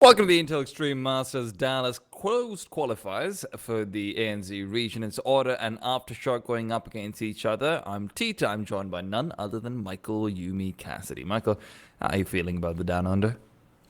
Welcome to the Intel Extreme Masters Dallas closed qualifiers for the ANZ region. It's Order and Aftershock going up against each other. I'm Tita. I'm joined by none other than Michael Yumi Cassidy. Michael, how are you feeling about the Down Under?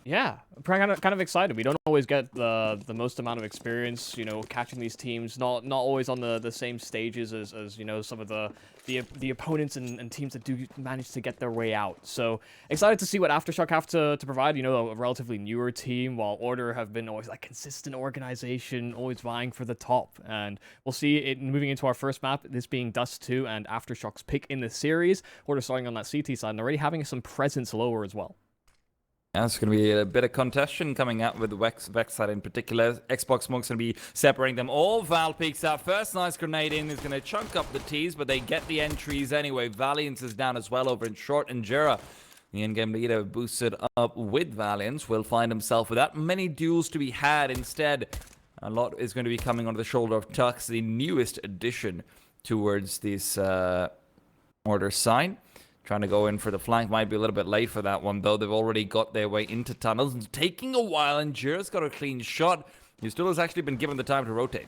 Yeah, kind of excited. We don't always get the most amount of experience, catching these teams. Not always on the same stages as some of the opponents and teams that do manage to get their way out. So excited to see what Aftershock have to provide. A relatively newer team, while Order have been always like consistent organization, always vying for the top. And we'll see it moving into our first map. This being Dust2 and Aftershock's pick in the series. Order starting on that CT side and already having some presence lower as well. Yeah, it's going to be a bit of contention coming out with the Vex side in particular. Xbox Smoke's going to be separating them all. Val peeks out first. Nice grenade in. Is going to chunk up the T's, but they get the entries anyway. Valiance is down as well over in short. And Jura, the in-game leader, boosted up with Valiance, will find himself without many duels to be had. Instead, a lot is going to be coming onto the shoulder of Tux, the newest addition towards this Order side. Trying to go in for the flank. Might be a little bit late for that one, though. They've already got their way into tunnels. It's taking a while, and Jira's got a clean shot. USTILO has actually been given the time to rotate.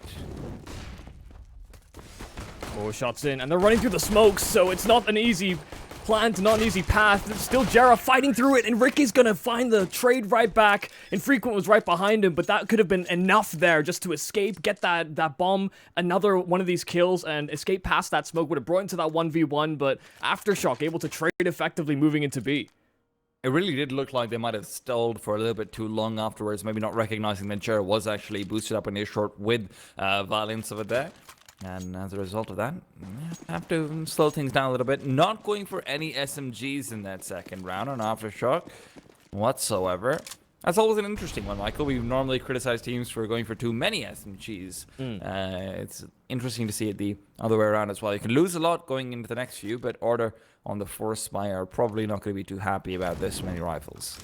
4 shots in, and they're running through the smokes, so it's not an easy plan, not an easy path. It's still Jera fighting through it, and Ricky's gonna find the trade right back. InfrequeNt was right behind him, but that could have been enough there just to escape, get that bomb, another one of these kills, and escape past that smoke. Would have brought into that 1v1, but Aftershock able to trade effectively moving into B. It really did look like they might have stalled for a little bit too long afterwards, maybe not recognizing that Jera was actually boosted up in his short with Valiance over there. And as a result of that, have to slow things down a little bit. Not going for any SMGs in that second round on Aftershock whatsoever. That's always an interesting one, Michael. We normally criticize teams for going for too many SMGs. It's interesting to see it the other way around as well. You can lose a lot going into the next few, but Order on the Force Spy are probably not going to be too happy about this many rifles.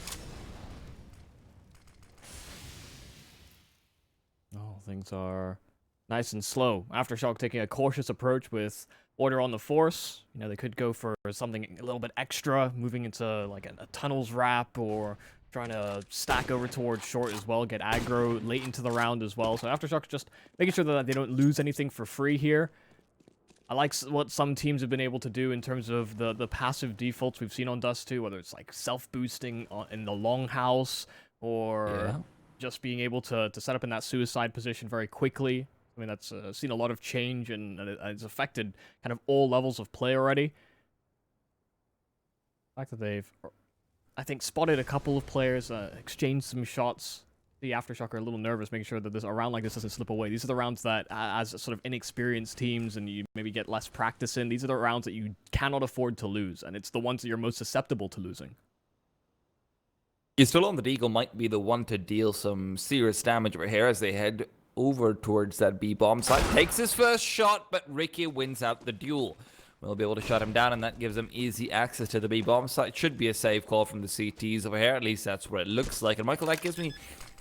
Oh, things are nice and slow. Aftershock taking a cautious approach with Order on the Force. They could go for something a little bit extra, moving into like a tunnels wrap, or trying to stack over towards short as well, get aggro late into the round as well. So Aftershock just making sure that they don't lose anything for free here. I like what some teams have been able to do in terms of the passive defaults we've seen on Dust2, whether it's like self-boosting in the longhouse, or just being able to set up in that suicide position very quickly. I mean, that's seen a lot of change, and it's affected kind of all levels of play already. The fact that they've, I think, spotted a couple of players, exchanged some shots. The Aftershock are a little nervous, making sure that a round like this doesn't slip away. These are the rounds that, as sort of inexperienced teams, and you maybe get less practice in, these are the rounds that you cannot afford to lose, and it's the ones that you're most susceptible to losing. USTILO on the Deagle might be the one to deal some serious damage over here as they head over towards that B bomb site. Takes his first shot, but Ricky wins out the duel. We'll be able to shut him down, and that gives him easy access to the B bomb site. Should be a safe call from the CTs over here. At least that's what it looks like. And Michael, that gives me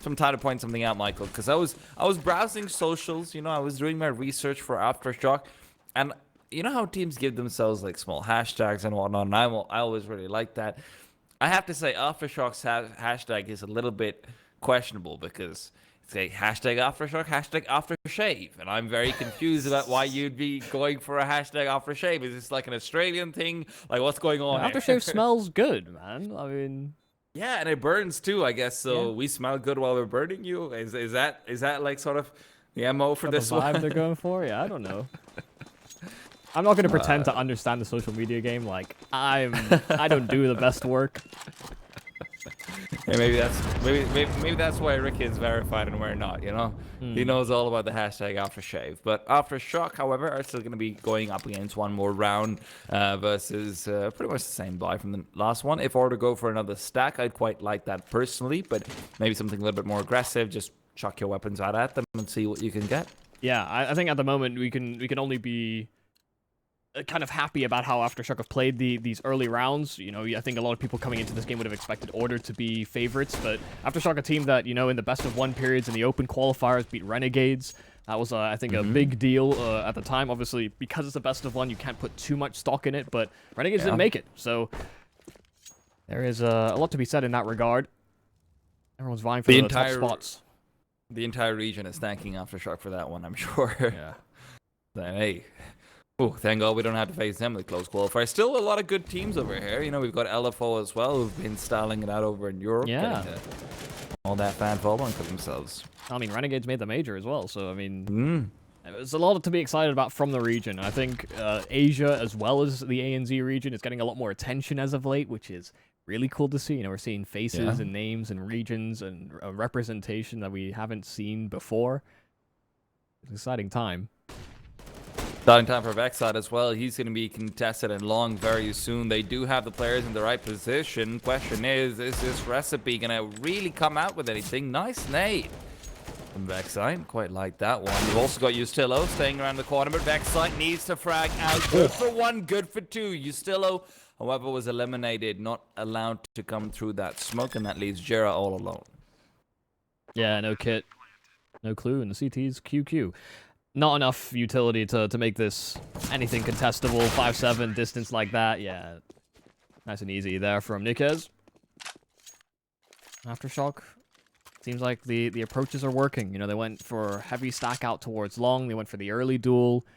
some time to point something out, Michael, because I was browsing socials. I was doing my research for Aftershock, and you know how teams give themselves like small hashtags and whatnot. And I always really like that. I have to say, Aftershock's hashtag is a little bit questionable because it's like hashtag Aftershock, hashtag aftershave. And I'm very confused about why you'd be going for a hashtag aftershave. Is this like an Australian thing? Like, what's going on here? Aftershave smells good, man. I mean, yeah, and it burns too, I guess. So we smell good while we're burning you. Is that like sort of the MO for this the vibe one? they're going for? Yeah, I don't know. I'm not going to pretend to understand the social media game. Like, I don't do the best work. Yeah, maybe that's why Rick is verified and we're not, He knows all about the hashtag aftershave. But Aftershock, however, are still going to be going up against one more round versus pretty much the same buy from the last one. If Order go for another stack, I'd quite like that personally, but maybe something a little bit more aggressive. Just chuck your weapons out at them and see what you can get. Yeah, I think at the moment we can only be kind of happy about how Aftershock have played these early rounds. I think a lot of people coming into this game would have expected Order to be favorites, but Aftershock, a team that, in the best of one periods in the open qualifiers, beat Renegades. That was, I think, a big deal at the time. Obviously, because it's the best of one, you can't put too much stock in it, but Renegades didn't make it. So there is a lot to be said in that regard. Everyone's vying for the top spots. The entire region is thanking Aftershock for that one, I'm sure. Yeah. Then, hey. Oh, thank God we don't have to face them with close qualifier. Still a lot of good teams over here. You know, we've got LFO as well, who've been styling it out over in Europe. Yeah. All that fan following for themselves. I mean, Renegades made the major as well, so I mean, there's a lot to be excited about from the region. I think Asia, as well as the ANZ region, is getting a lot more attention as of late, which is really cool to see. You know, we're seeing faces and names and regions and a representation that we haven't seen before. It's an exciting time. Starting time for Vexide as well. He's going to be contested in long very soon. They do have the players in the right position. Question is this recipe going to really come out with anything? Nice nade from Vexide. Quite like that one. You've also got USTILO staying around the corner, but Vexide needs to frag out. Good for one, good for two. USTILO, however, was eliminated, not allowed to come through that smoke, and that leaves Jera all alone. Yeah, no kit, no clue, and the CT's QQ. Not enough utility to make this anything contestable. 5-7 distance like that. Yeah, nice and easy there from Nikez. Aftershock. Seems like the approaches are working. You know, they went for heavy stack out towards long. They went for the early duel.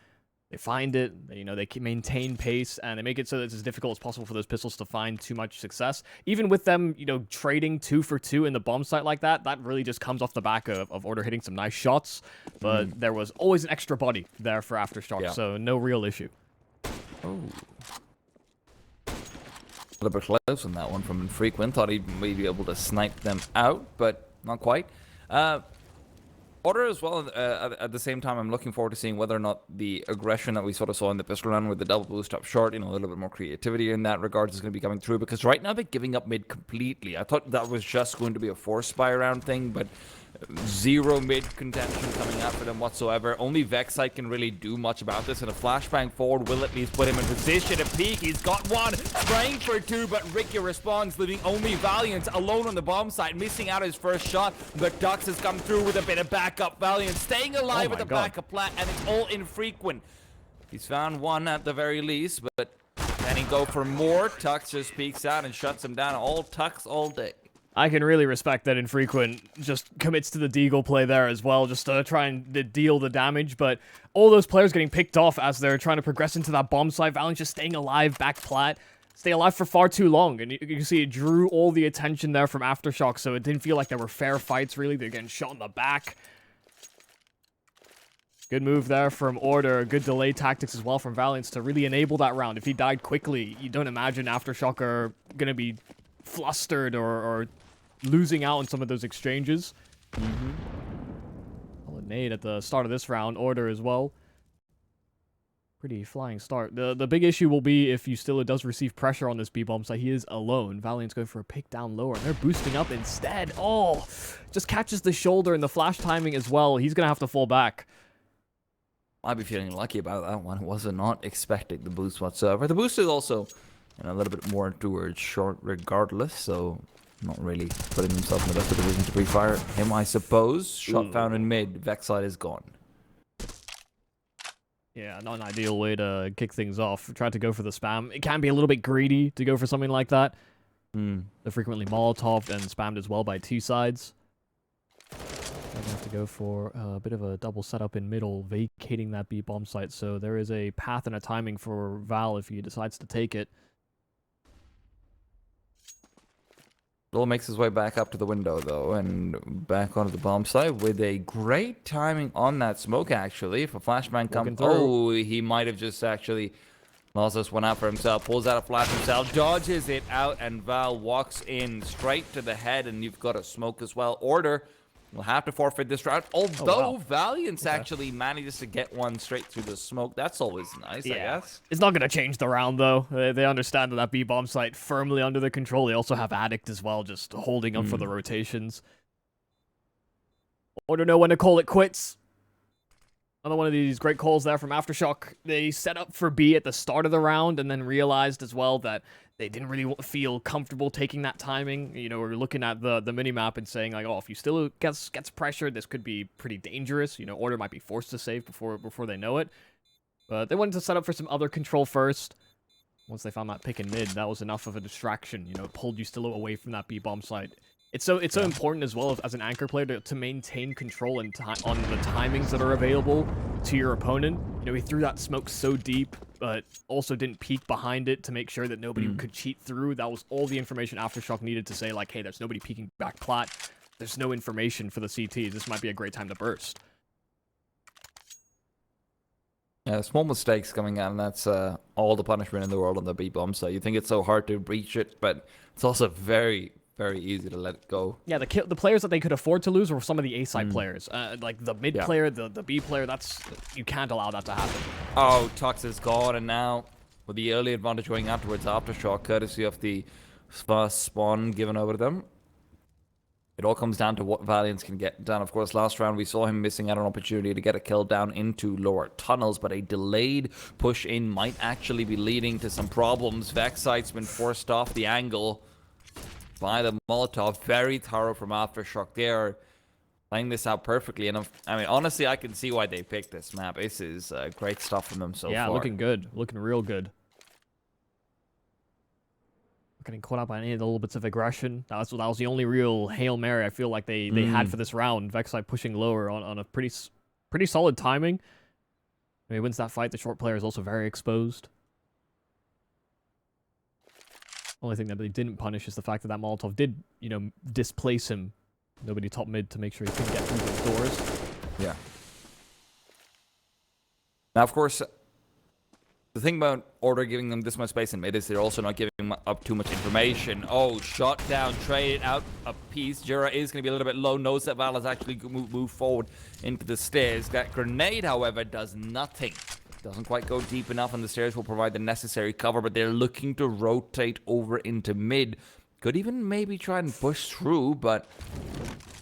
They find it. You know, they maintain pace, and they make it so that it's as difficult as possible for those pistols to find too much success. Even with them, you know, trading 2 for 2 in the bomb site like that, that really just comes off the back of Order hitting some nice shots. But there was always an extra body there for Aftershock, so no real issue. Oh. A little bit close on that one from InfrequeNt. Thought he'd maybe be able to snipe them out, but not quite. Order as well, at the same time, I'm looking forward to seeing whether or not the aggression that we sort of saw in the pistol round with the double boost up short, you know, a little bit more creativity in that regard is going to be coming through, because right now they're giving up mid completely. I thought that was just going to be a force spy round thing, but zero mid contention coming out for them whatsoever. Only Vexite can really do much about this, and a flashbang forward will at least put him in position to peek. He's got one, spraying for 2, but Ricky responds, leaving only Valiant alone on the bomb site, missing out his first shot, but Dux has come through with a bit of backup. Valiant staying alive with the backup plat, and it's all InfrequeNt. He's found one at the very least, but can he go for more? Tux just peeks out and shuts him down. All Tux all day. I can really respect that InfrequeNt just commits to the deagle play there as well, just to try and deal the damage, but all those players getting picked off as they're trying to progress into that bomb site. Valiant just staying alive, back plat, stay alive for far too long, and you can see it drew all the attention there from Aftershock, so it didn't feel like there were fair fights, really. They're getting shot in the back. Good move there from Order, good delay tactics as well from Valiant to really enable that round. If he died quickly, you don't imagine Aftershock are going to be flustered or losing out on some of those exchanges. Well, a nade at the start of this round. Order as well. Pretty flying start. The big issue will be if USTILO does receive pressure on this B-bomb site. He is alone. Valiant's going for a pick down lower, and they're boosting up instead. Oh, just catches the shoulder and the flash timing as well. He's going to have to fall back. I'd be feeling lucky about that one. Was not expecting the boost whatsoever. The boost is also, you know, a little bit more towards short regardless, so not really putting himself in the best position to pre-fire him, I suppose. Shot found in mid. Vexite is gone. Yeah, not an ideal way to kick things off. Tried to go for the spam. It can be a little bit greedy to go for something like that. They're frequently Molotoved and spammed as well by 2 sides. They're going to have to go for a bit of a double setup in middle, vacating that B-bomb site. So there is a path and a timing for Val if he decides to take it. Lowell makes his way back up to the window, though, and back onto the bomb site with a great timing on that smoke, actually. If a flashbang comes... Oh, he might have just actually lost this one out for himself. Pulls out a flash himself, dodges it out, and Val walks in straight to the head, and you've got a smoke as well. Order will have to forfeit this round, although Valiant's actually manages to get one straight through the smoke. That's always nice, I guess. It's not going to change the round, though. They understand that B-bomb site firmly under their control. They also have ADDICT as well, just holding up for the rotations. Order know when to call it quits. Another one of these great calls there from Aftershock. They set up for B at the start of the round and then realized as well that they didn't really feel comfortable taking that timing. You know, we're looking at the minimap and saying, like, oh, if USTILO gets pressured, this could be pretty dangerous. You know, Order might be forced to save before they know it. But they wanted to set up for some other control first. Once they found that pick in mid, that was enough of a distraction. You know, it pulled USTILO away from that B-bomb site. It's so important as well as an anchor player to maintain control and on the timings that are available to your opponent. You know, he threw that smoke so deep, but also didn't peek behind it to make sure that nobody could cheat through. That was all the information Aftershock needed to say, like, hey, there's nobody peeking back plat. There's no information for the CT. This might be a great time to burst. Yeah, small mistakes coming out, and that's all the punishment in the world on the B-bomb. So you think it's so hard to breach it, but it's also very, very easy to let it go. Yeah, the players that they could afford to lose were some of the A-side players. Like the mid player, the B player, you can't allow that to happen. Oh, Tux is gone, and now with the early advantage going out towards Aftershock, courtesy of the first spawn given over to them. It all comes down to what Valiance can get done. Of course, last round we saw him missing out on an opportunity to get a kill down into lower tunnels, but a delayed push in might actually be leading to some problems. Vexite's been forced off the angle by the Molotov. Very thorough from Aftershock there, playing this out perfectly. And I mean, honestly, I can see why they picked this map. This is great stuff from them so far. Yeah, looking good. Looking real good. Getting caught up by any of the little bits of aggression. That was the only real Hail Mary I feel like they had for this round. Vexite pushing lower on a pretty solid timing. When he wins that fight, the short player is also very exposed. Only thing that they didn't punish is the fact that Molotov did, you know, displace him. Nobody top mid to make sure he couldn't get through those doors. Yeah. Now, of course, the thing about Order giving them this much space in mid is they're also not giving up too much information. Oh, shot down, trade out a piece. Jira is going to be a little bit low. Knows that Val has actually moved forward into the stairs. That grenade, however, does nothing. Doesn't quite go deep enough, and the stairs will provide the necessary cover, but they're looking to rotate over into mid. Could even maybe try and push through, but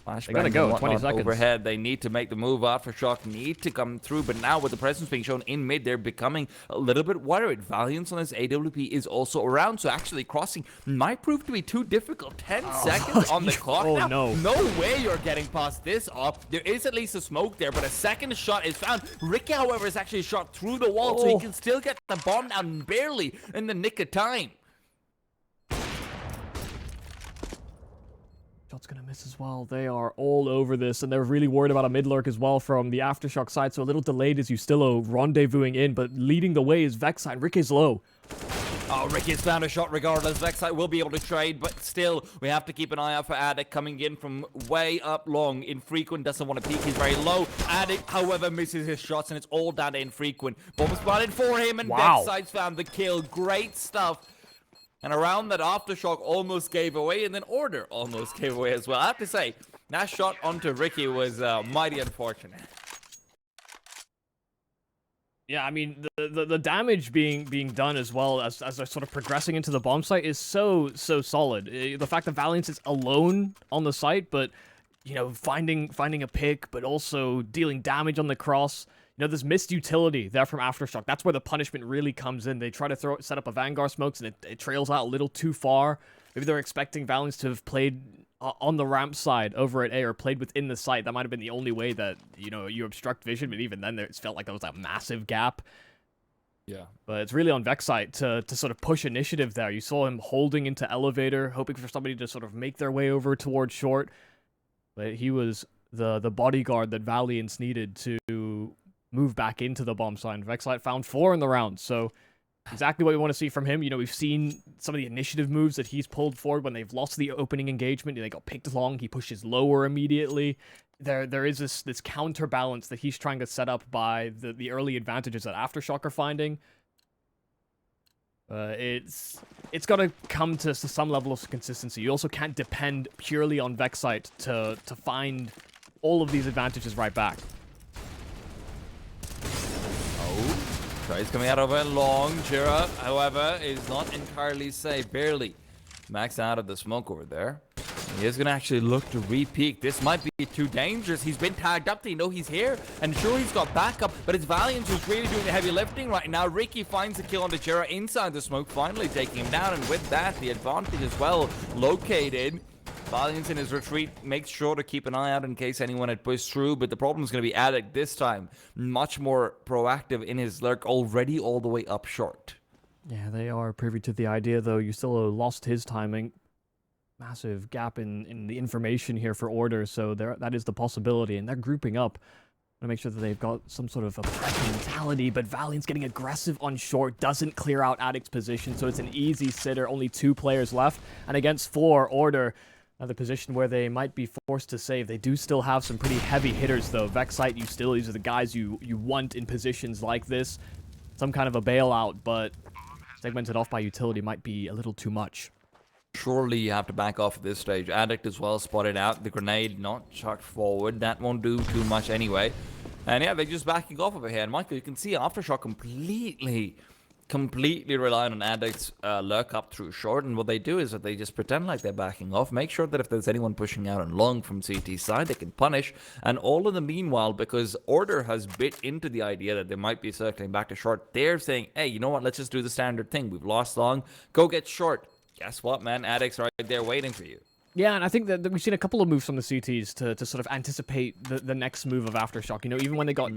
they gotta go, 20 seconds. Overhead, they need to make the move. Aftershock need to come through, but now with the presence being shown in mid, they're becoming a little bit worried. Valiance on his AWP is also around, so actually crossing might prove to be too difficult. 10 seconds on the clock now. No way you're getting past this off. There is at least a smoke there, but a second shot is found. Ricky, however, is actually shot through the wall, so he can still get the bomb down barely in the nick of time. Shot's gonna miss as well. They are all over this, and they're really worried about a mid lurk as well from the Aftershock side. So a little delayed is USTILO rendezvousing in, but leading the way is Vexite. Ricky's low. Oh, Ricky's found a shot regardless. Vexite will be able to trade, but still, we have to keep an eye out for ADDICT coming in from way up long. InfrequeNt doesn't want to peek. He's very low. ADDICT, however, misses his shots, and it's all down to InfrequeNt. Bomb spotted for him, and Vexite's found the kill. Great stuff. And a round that Aftershock almost gave away, and then Order almost gave away as well. I have to say, that shot onto Ricky was mighty unfortunate. Yeah, I mean, the damage being done as well as they're sort of progressing into the bomb site is so solid. The fact that Valiance is alone on the site, but, you know, finding a pick, but also dealing damage on the cross. You know, there's missed utility there from Aftershock. That's where the punishment really comes in. They try to set up a Vanguard smokes, and it trails out a little too far. Maybe they're expecting Valiance to have played on the ramp side over at A, or played within the site. That might have been the only way that, you know, you obstruct vision, but even then, it felt like there was a massive gap. Yeah. But it's really on Vexite to sort of push initiative there. You saw him holding into elevator, hoping for somebody to sort of make their way over towards short. But he was the bodyguard that Valiance needed to move back into the bomb site. Vexite found 4 in the round, so exactly what we want to see from him. You know, we've seen some of the initiative moves that he's pulled forward when they've lost the opening engagement. They got picked long. He pushes lower immediately. There is this counterbalance that he's trying to set up by the early advantages that Aftershock are finding. It's got to come to some level of consistency. You also can't depend purely on Vexite to find all of these advantages right back. Tries coming out of a long. Jira, however, is not entirely safe. Barely maxed out of the smoke over there. He is going to actually look to re-peek. This might be too dangerous. He's been tagged up. They know he's here. And sure, he's got backup, but it's Valiance who's really doing the heavy lifting right now. Ricky finds the kill on the Jira inside the smoke, finally taking him down. And with that, the advantage as well located. Valiance in his retreat makes sure to keep an eye out in case anyone had pushed through, but the problem is going to be ADDICT this time. Much more proactive in his lurk, already all the way up short. Yeah, they are privy to the idea, though. USTILO lost his timing. massive gap in the information here for Order, so that is the possibility, and they're grouping up to make sure that they've got some sort of a pressure mentality, but Valiant's getting aggressive on short, doesn't clear out Addict's position, so it's an easy sitter, only 2 players left, and against 4, Order, another position where they might be forced to save. They do still have some pretty heavy hitters, though. Vexite, USTILO, these are the guys you want in positions like this. Some kind of a bailout, but segmented off by utility might be a little too much. Surely you have to back off at this stage. Addict as well spotted out. The grenade not chucked forward. That won't do too much anyway. And yeah, they're just backing off over here. And Michael, you can see Aftershock completely relying on Addict's lurk up through short. And what they do is that they just pretend like they're backing off. Make sure that if there's anyone pushing out on long from CT side, they can punish. And all in the meanwhile, because Order has bit into the idea that they might be circling back to short, they're saying, hey, you know what? Let's just do the standard thing. We've lost long. Go get short. Guess what, man? Addict's right there waiting for you. Yeah, and I think that we've seen a couple of moves from the CTs to sort of anticipate the next move of Aftershock. You know, even when they got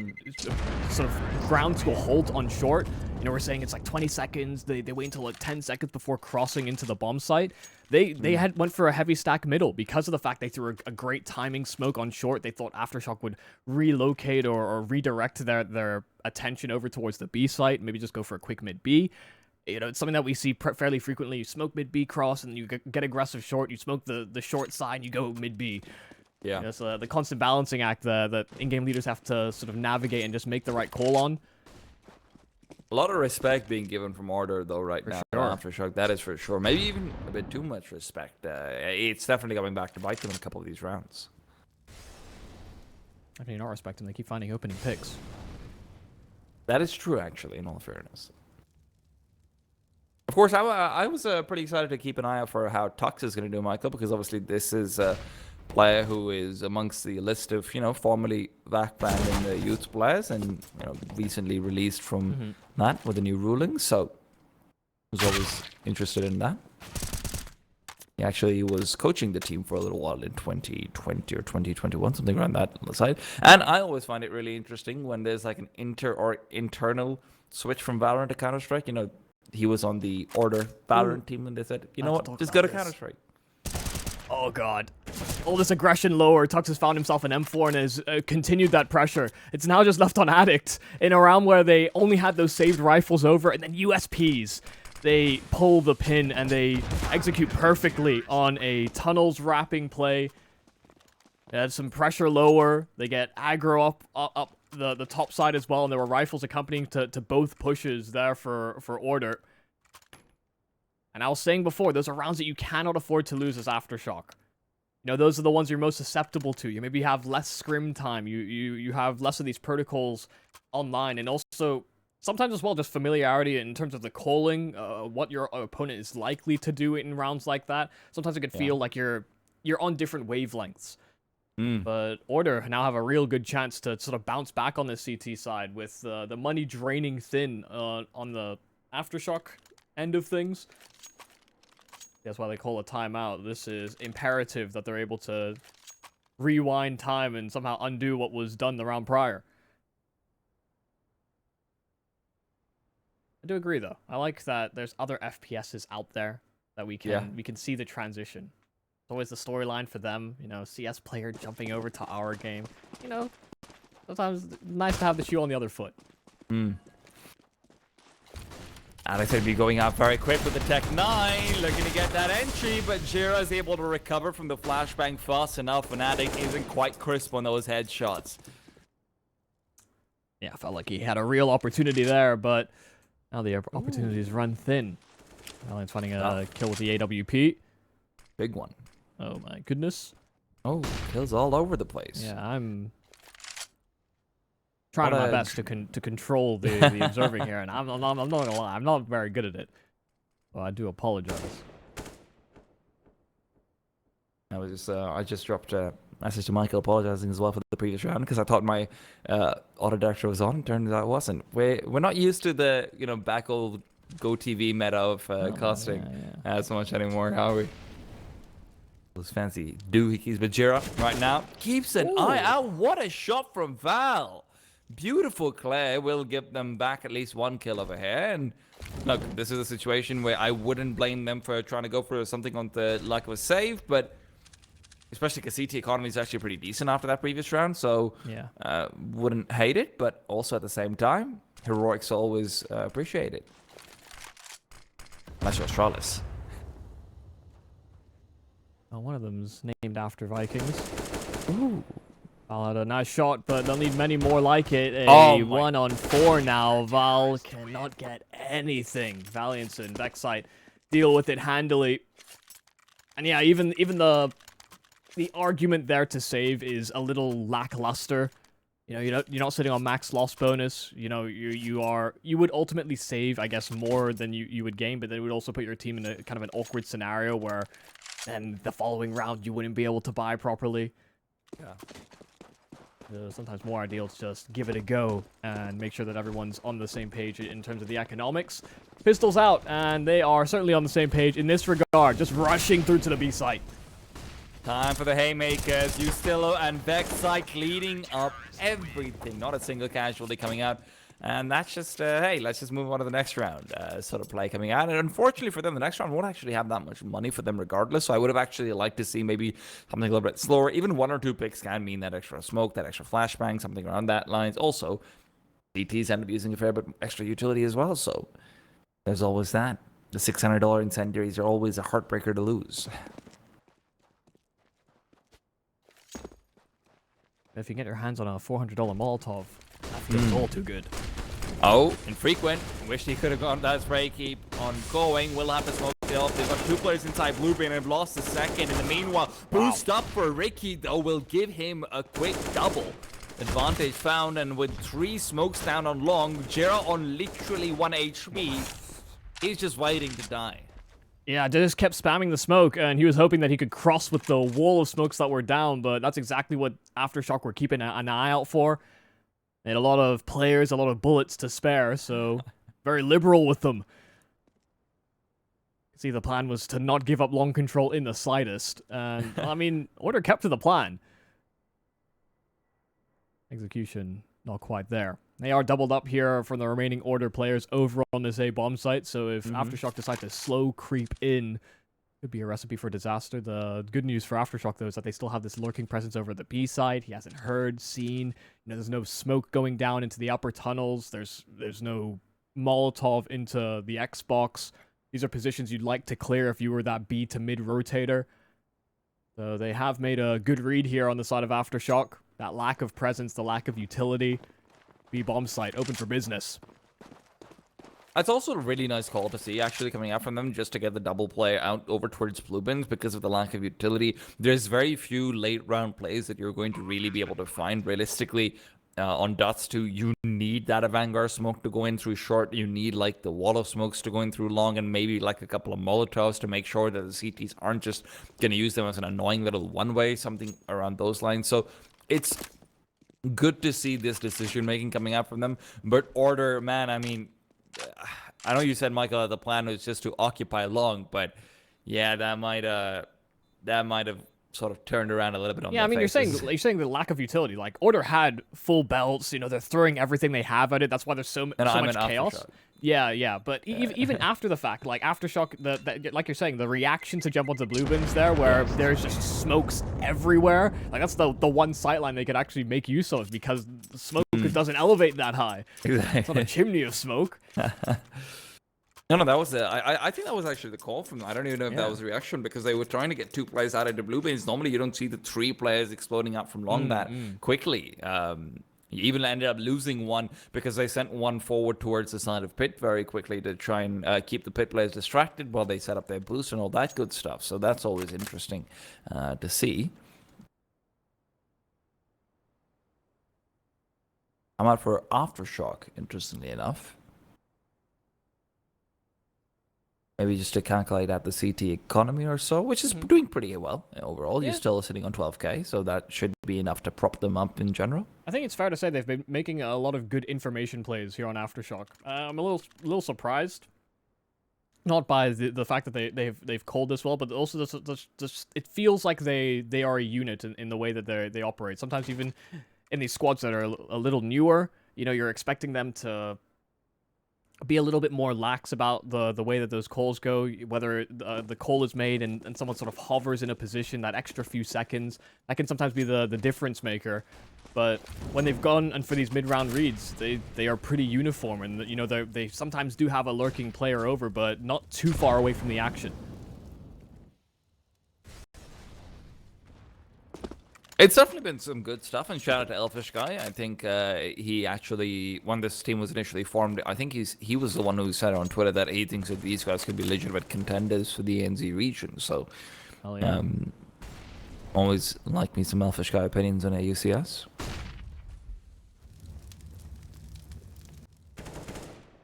sort of ground to a halt on short, you know, we're saying it's like 20 seconds. They wait until like 10 seconds before crossing into the bomb site. They went for a heavy stack middle because of the fact they threw a great timing smoke on short. They thought Aftershock would relocate or redirect their attention over towards the B site, maybe just go for a quick mid B. You know, it's something that we see fairly frequently. You smoke mid-B cross, and you get aggressive short. You smoke the short side, you go mid-B. Yeah. You know, so the constant balancing act that in-game leaders have to sort of navigate and just make the right call on. A lot of respect being given from Order, though, right now. Sure. Aftershock, that is for sure. Maybe even a bit too much respect. It's definitely coming back to bite them in a couple of these rounds. I mean, not respect them. They keep finding opening picks. That is true, actually, in all fairness. Of course, I was pretty excited to keep an eye out for how Tux is going to do, Michael, because obviously this is a player who is amongst the list of, you know, formerly VAC banned in the youth players and, you know, recently released from that with the new ruling. So I was always interested in that. He actually was coaching the team for a little while in 2020 or 2021, something around that on the side. And I always find it really interesting when there's like an internal switch from Valorant to Counter-Strike. You know, he was on the Order Valorant team, and they said, you know what, just go to Counter-Strike. Oh, God. All this aggression lower. Tux has found himself an M4 and has continued that pressure. It's now just left on Addict in a round where they only had those saved rifles over, and then USPs. They pull the pin, and they execute perfectly on a tunnels wrapping play. They had some pressure lower. They get aggro up the top side as well, and there were rifles accompanying to both pushes there for Order. And I was saying before, those are rounds that you cannot afford to lose as Aftershock. You know, those are the ones you're most susceptible to. You maybe have less scrim time. You have less of these protocols online, and also sometimes as well just familiarity in terms of the calling, what your opponent is likely to do in rounds like that. Sometimes it could feel like you're on different wavelengths. But Order now have a real good chance to sort of bounce back on the CT side with the money draining thin on the Aftershock end of things. That's why they call a timeout. This is imperative that they're able to rewind time and somehow undo what was done the round prior. I do agree, though. I like that there's other FPSs out there that we can see the transition. It's always the storyline for them, you know, CS player jumping over to our game. You know, sometimes it's nice to have the shoe on the other foot. Alex would be going out very quick with the Tech 9, looking to get that entry, but Jira is able to recover from the flashbang fast enough, and Addict isn't quite crisp on those headshots. Yeah, I felt like he had a real opportunity there, but now the opportunities run thin. Valiant's finding a kill with the AWP. Big one. Oh my goodness. Oh, kills all over the place. Yeah, I'm trying my best to control the observing here, and I'm not gonna lie, I'm not very good at it. Well, I do apologize. I just dropped a message to Michael apologizing as well for the previous round because I thought my auto director was on. Turns out it wasn't. We're not used to the back old Go TV meta of costing as much anymore, are we? Those fancy doohickeys, but Jira right now keeps an eye out. What a shot from Val! Beautiful Clay will give them back at least one kill over here, and Look, this is a situation where I wouldn't blame them for trying to go for something on the lack of a save, but especially because CT economy is actually pretty decent after that previous round, so Yeah. wouldn't hate it, but also at the same time, heroics always appreciated. Unless you're Astralis. Oh, one of them's named after Vikings. Ooh. Val had a nice shot, but they'll need many more like it. A Oh 1-on-4 now. Val cannot get anything. Valiance and Vexite deal with it handily. And yeah, even the argument there to save is a little lackluster. You know, you're not sitting on max loss bonus. You know, you would ultimately save, I guess, more than you would gain, but then it would also put your team in a kind of an awkward scenario where then the following round you wouldn't be able to buy properly. Yeah. Sometimes more ideal to just give it a go and make sure that everyone's on the same page in terms of the economics. Pistols out, and they are certainly on the same page in this regard, just rushing through to the B site. Time for the haymakers. USTILO and Vexite leading up everything. Not a single casualty coming out. And that's just, hey, let's just move on to the next round sort of play coming out. And unfortunately for them, the next round won't actually have that much money for them regardless. So I would have actually liked to see maybe something a little bit slower. Even 1 or 2 picks can mean that extra smoke, that extra flashbang, something around that lines. Also, DTs end up using a fair bit extra utility as well. So there's always that. The $600 incendiaries are always a heartbreaker to lose. If you get your hands on a $400 Molotov, that feels all too good. Oh, InfrequeNt. Wish he could have gone that spray. Keep on going. Will have to smoke it off. They've got 2 players inside blue bin and have lost the second. In the meanwhile, boost up for Ricky, though, will give him a quick double. Advantage found, and with 3 smokes down on long, Jera on literally 1 HP. He's just waiting to die. Yeah, they just kept spamming the smoke, and he was hoping that he could cross with the wall of smokes that were down, but that's exactly what Aftershock were keeping an eye out for. They had a lot of players, a lot of bullets to spare, so very liberal with them. See, the plan was to not give up long control in the slightest, and, I mean, Order kept to the plan. Execution, not quite there. They are doubled up here from the remaining Order players over on this A bomb site, so if Aftershock decide to slow creep in, could be a recipe for disaster. The good news for Aftershock, though, is that they still have this lurking presence over the B side. He hasn't heard, seen. You know, there's no smoke going down into the upper tunnels. There's no Molotov into the Xbox. These are positions you'd like to clear if you were that B to mid rotator. So they have made a good read here on the side of Aftershock. That lack of presence, the lack of utility. B bomb site open for business. That's also a really nice call to see actually coming out from them, just to get the double play out over towards blue bins because of the lack of utility. There's very few late round plays that you're going to really be able to find realistically. On Dust2, you need that Vanguard smoke to go in through short. You need like the wall of smokes to go in through long, and maybe like a couple of Molotovs to make sure that the CTs aren't just going to use them as an annoying little one-way, something around those lines. So it's good to see this decision making coming out from them. But Order, man, I mean, I know you said, Michael, that the plan was just to occupy long, but yeah, that might have sort of turned around a little bit on their faces. you're saying the lack of utility. Like, Order had full belts, you know, they're throwing everything they have at it. That's why there's so much chaos. Aftershock. Yeah, but even after the fact, like Aftershock, like you're saying, the reaction to jump onto blue bins there, where there's just smokes everywhere. Like, that's the one sightline they could actually make use of, because the smoke doesn't elevate that high. Exactly. It's not a chimney of smoke. No, that was I think that was actually the call from them. I don't even know if that was a reaction, because they were trying to get 2 players out of the blue bins. Normally, you don't see the 3 players exploding out from long that quickly. You even ended up losing one because they sent one forward towards the side of pit very quickly to try and keep the pit players distracted while they set up their boost and all that good stuff. So that's always interesting to see. I'm out for Aftershock, interestingly enough. Maybe just to calculate out the CT economy or so, which is doing pretty well overall. Yeah. You're still sitting on 12k, so that should be enough to prop them up in general. I think it's fair to say they've been making a lot of good information plays here on Aftershock. I'm a little surprised, not by the fact that they've called this well, but also just it feels like they are a unit in the way that they operate. Sometimes even in these squads that are a little newer, you know, you're expecting them to be a little bit more lax about the way that those calls go, whether the call is made and someone sort of hovers in a position, that extra few seconds, that can sometimes be the difference maker. But when they've gone and for these mid-round reads, they are pretty uniform, and you know they sometimes do have a lurking player over, but not too far away from the action. It's definitely been some good stuff, and shout out to Elfish Guy. I think he actually, when this team was initially formed, I think he was the one who said on Twitter that he thinks that these guys could be legitimate contenders for the ANZ region. So, Yeah. Always like me some Elfish Guy opinions on AUCS.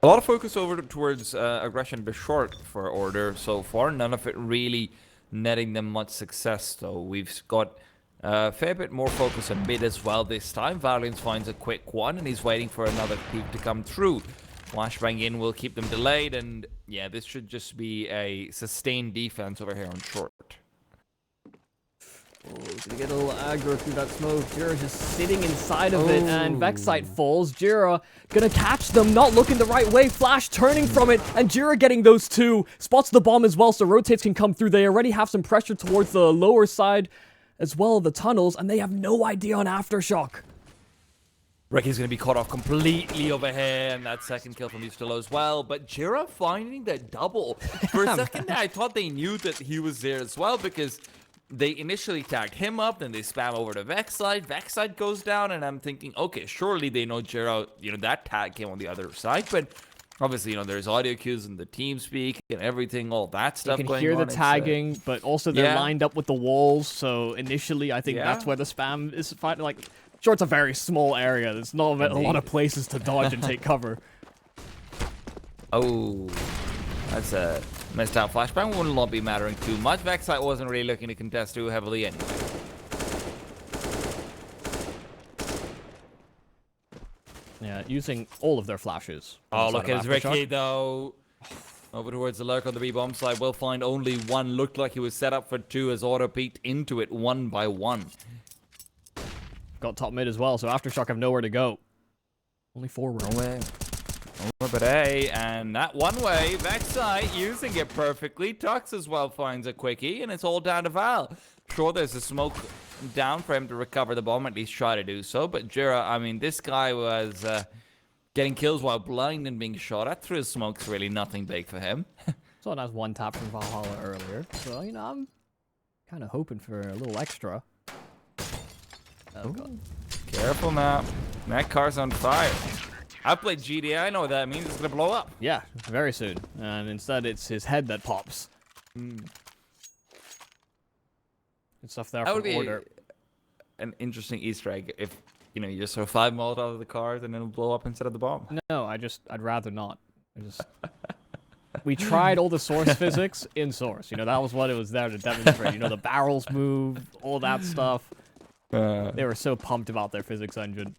A lot of focus over towards aggression but short for Order so far. None of it really netting them much success, though. We've got a fair bit more focus on mid as well this time. Valiance finds a quick one, and he's waiting for another peek to come through. Flashbang in will keep them delayed, and yeah, this should just be a sustained defense over here on short. Oh, gonna get a little aggro through that smoke. Jira just sitting inside of it, and Vexite falls. Jira gonna catch them, not looking the right way. Flash turning from it, and Jira getting those two. Spots the bomb as well, so rotates can come through. They already have some pressure towards the lower side as well, the tunnels, and they have no idea on Aftershock. Ricky's going to be caught off completely over here, and that second kill from USTILO as well. But Jira finding that double. For a second there, I thought they knew that he was there as well, because they initially tagged him up, then they spam over to Vexite. Vexite goes down, and I'm thinking, okay, surely they know Jira, you know, that tag came on the other side. But obviously, you know, there's audio cues in the team speak and everything, all that stuff going on. You can hear the tagging, but also they're lined up with the walls, so initially I think that's where the spam is fighting. Like, sure, it's a very small area. There's not a lot of places to dodge and take cover. Oh, that's a missed out flashbang. Will not be mattering too much. Vexite wasn't really looking to contest too heavily anyway. Yeah, using all of their flashes. Oh, look at Ricky, though. Over towards the lurk on the B-bomb side. We'll find only one. Looked like he was set up for two as Auto peeked into it one by one. Got top mid as well, so Aftershock have nowhere to go. Only forward. Nowhere but A, and that one way, Vexite using it perfectly. Tux as well finds a quickie, and it's all down to Val. Sure, there's a smoke down for him to recover the bomb, at least try to do so. But Jira, I mean, this guy was getting kills while blind and being shot at through smoke's really nothing big for him. Saw a nice one tap from Valhalla earlier, so you know I'm kind of hoping for a little extra. Oh god! Careful now, that car's on fire. I played GTA. I know what that means. It's gonna blow up. Yeah, very soon. And instead, it's his head that pops. Good stuff there That from would be Order. an interesting Easter egg if, you know, you just throw 5 Molotov out of the cars and it'll blow up instead of the bomb. No, I'd rather not. We tried all the source physics in source. You know, that was what it was there to demonstrate. You know, the barrels move, all that stuff. They were so pumped about their physics engine.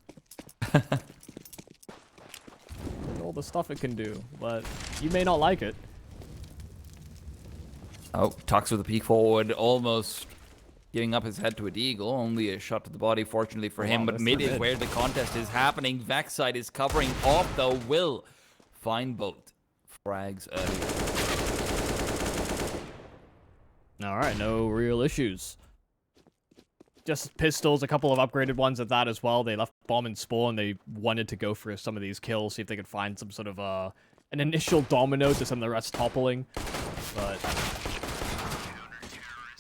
All the stuff it can do, but you may not like it. Oh, Tux with a peek forward, almost giving up his head to a deagle. Only a shot to the body, fortunately for him. But mid is where the contest is happening. Vexite is covering off, though. Will find both frags early. All right, no real issues. Just pistols, a couple of upgraded ones at that as well. They left bomb and spawn. They wanted to go for some of these kills, see if they could find some sort of an initial domino to send the rest toppling. But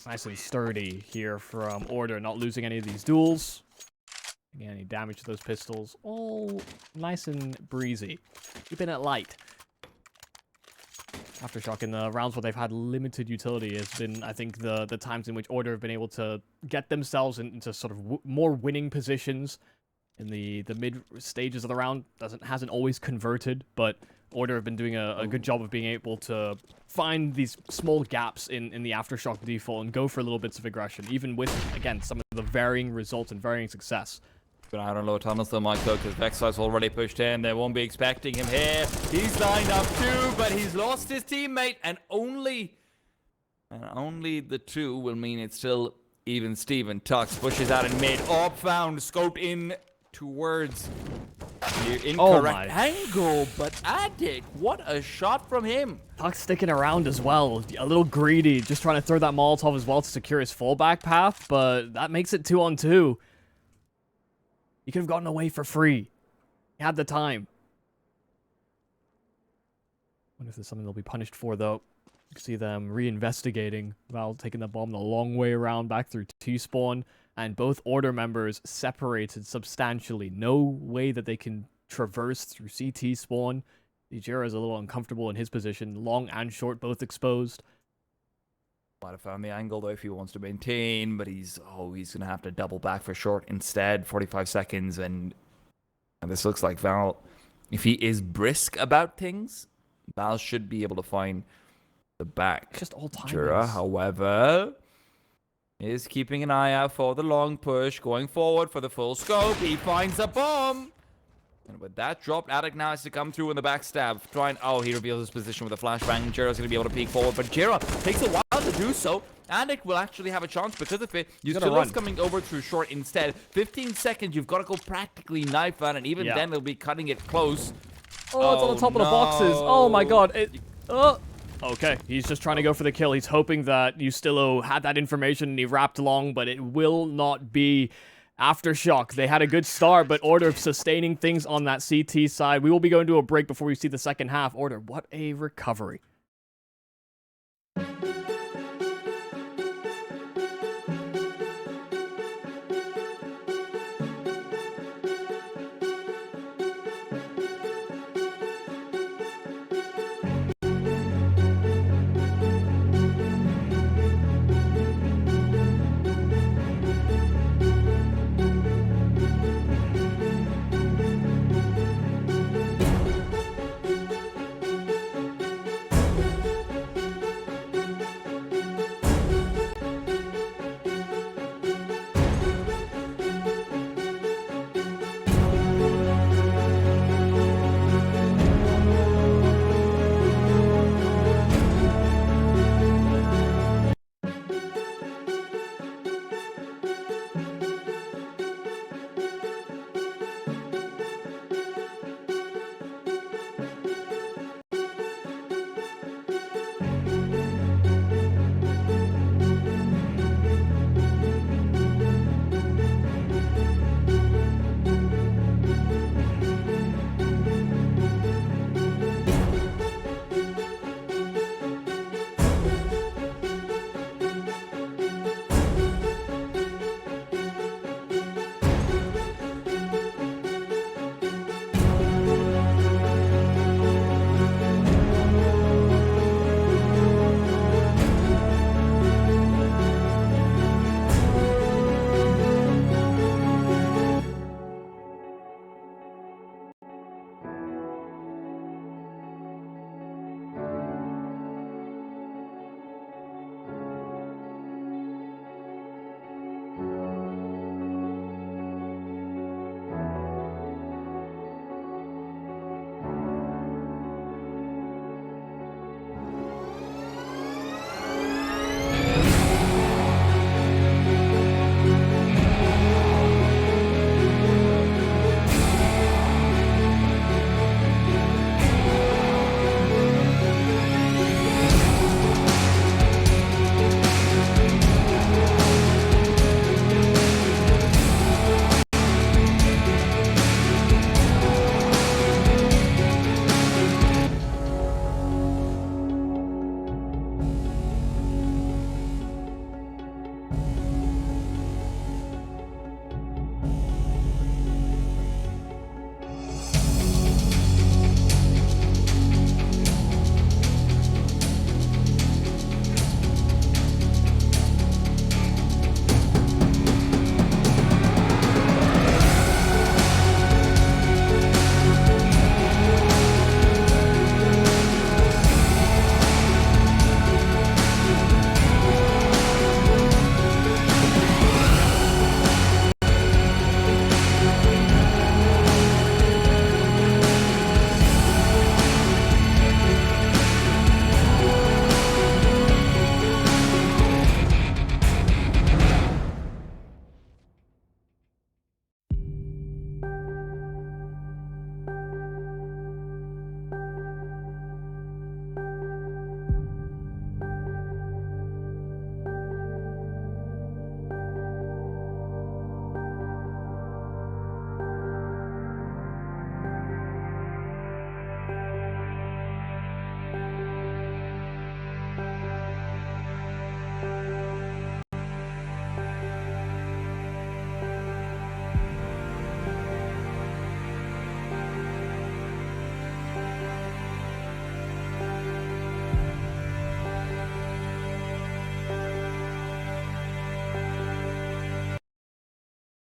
nice and sturdy here from Order, not losing any of these duels. Again, any damage to those pistols. All nice and breezy. Keeping it light. Aftershock in the rounds where they've had limited utility has been, I think, the times in which Order have been able to get themselves into sort of more winning positions in the mid stages of the round. Hasn't always converted, but Order have been doing a good job of being able to find these small gaps in the Aftershock default and go for little bits of aggression, even with, again, some of the varying results and varying success. But I don't know tunnels though, Michael, because Vexite's already pushed in. They won't be expecting him here. He's lined up too, but he's lost his teammate, and only the two will mean it's still even Steven. Tux pushes out in mid. Orb found, scoped in towards Incorrect angle, but ADDICT, what a shot from him. Tuck sticking around as well, a little greedy, just trying to throw that Molotov as well to secure his fallback path, but that makes it 2-on-2. He could have gotten away for free. He had the time. Wonder if there's something they'll be punished for, though. You can see them reinvestigating. Val taking the bomb the long way around back through T-spawn, and both Order members separated substantially. No way that they can traverse through CT spawn. Ejiro is a little uncomfortable in his position. Long and short both exposed. Might have found the angle though if he wants to maintain, but he's gonna have to double back for short instead. 45 seconds, and this looks like Val, if he is brisk about things, Val should be able to find the back. Just all time. Jura, however, is keeping an eye out for the long push, going forward for the full scope. He finds a bomb. And with that drop, ADDICT now has to come through in the backstab. He reveals his position with a flashbang. Jiro's going to be able to peek forward, but Jiro takes a while to do so. ADDICT will actually have a chance because of it. USTILO's coming over through short instead. 15 seconds, you've got to go practically knife out, and even then they'll be cutting it close. Oh, it's on the top of the boxes. Oh my god. Okay, he's just trying to go for the kill. He's hoping that USTILO had that information and he wrapped long, but it will not be. Aftershock, they had a good start, but Order sustaining things on that CT side. We will be going to a break before we see the second half. Order, what a recovery.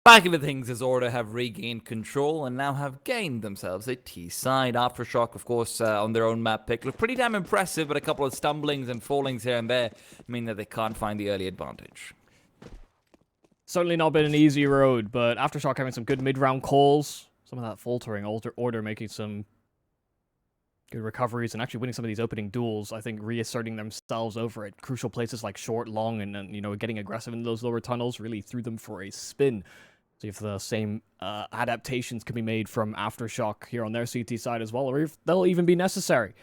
Back into things as Order have regained control and now have gained themselves a T side. Aftershock, of course, on their own map pick look pretty damn impressive, but a couple of stumblings and fallings here and there mean that they can't find the early advantage. Certainly not been an easy road, but Aftershock having some good mid-round calls. Some of that faltering, Order making some good recoveries and actually winning some of these opening duels. I think reasserting themselves over at crucial places like short, long, and you know, getting aggressive in those lower tunnels really threw them for a spin. See if the same adaptations can be made from Aftershock here on their CT side as well, or if they'll even be necessary.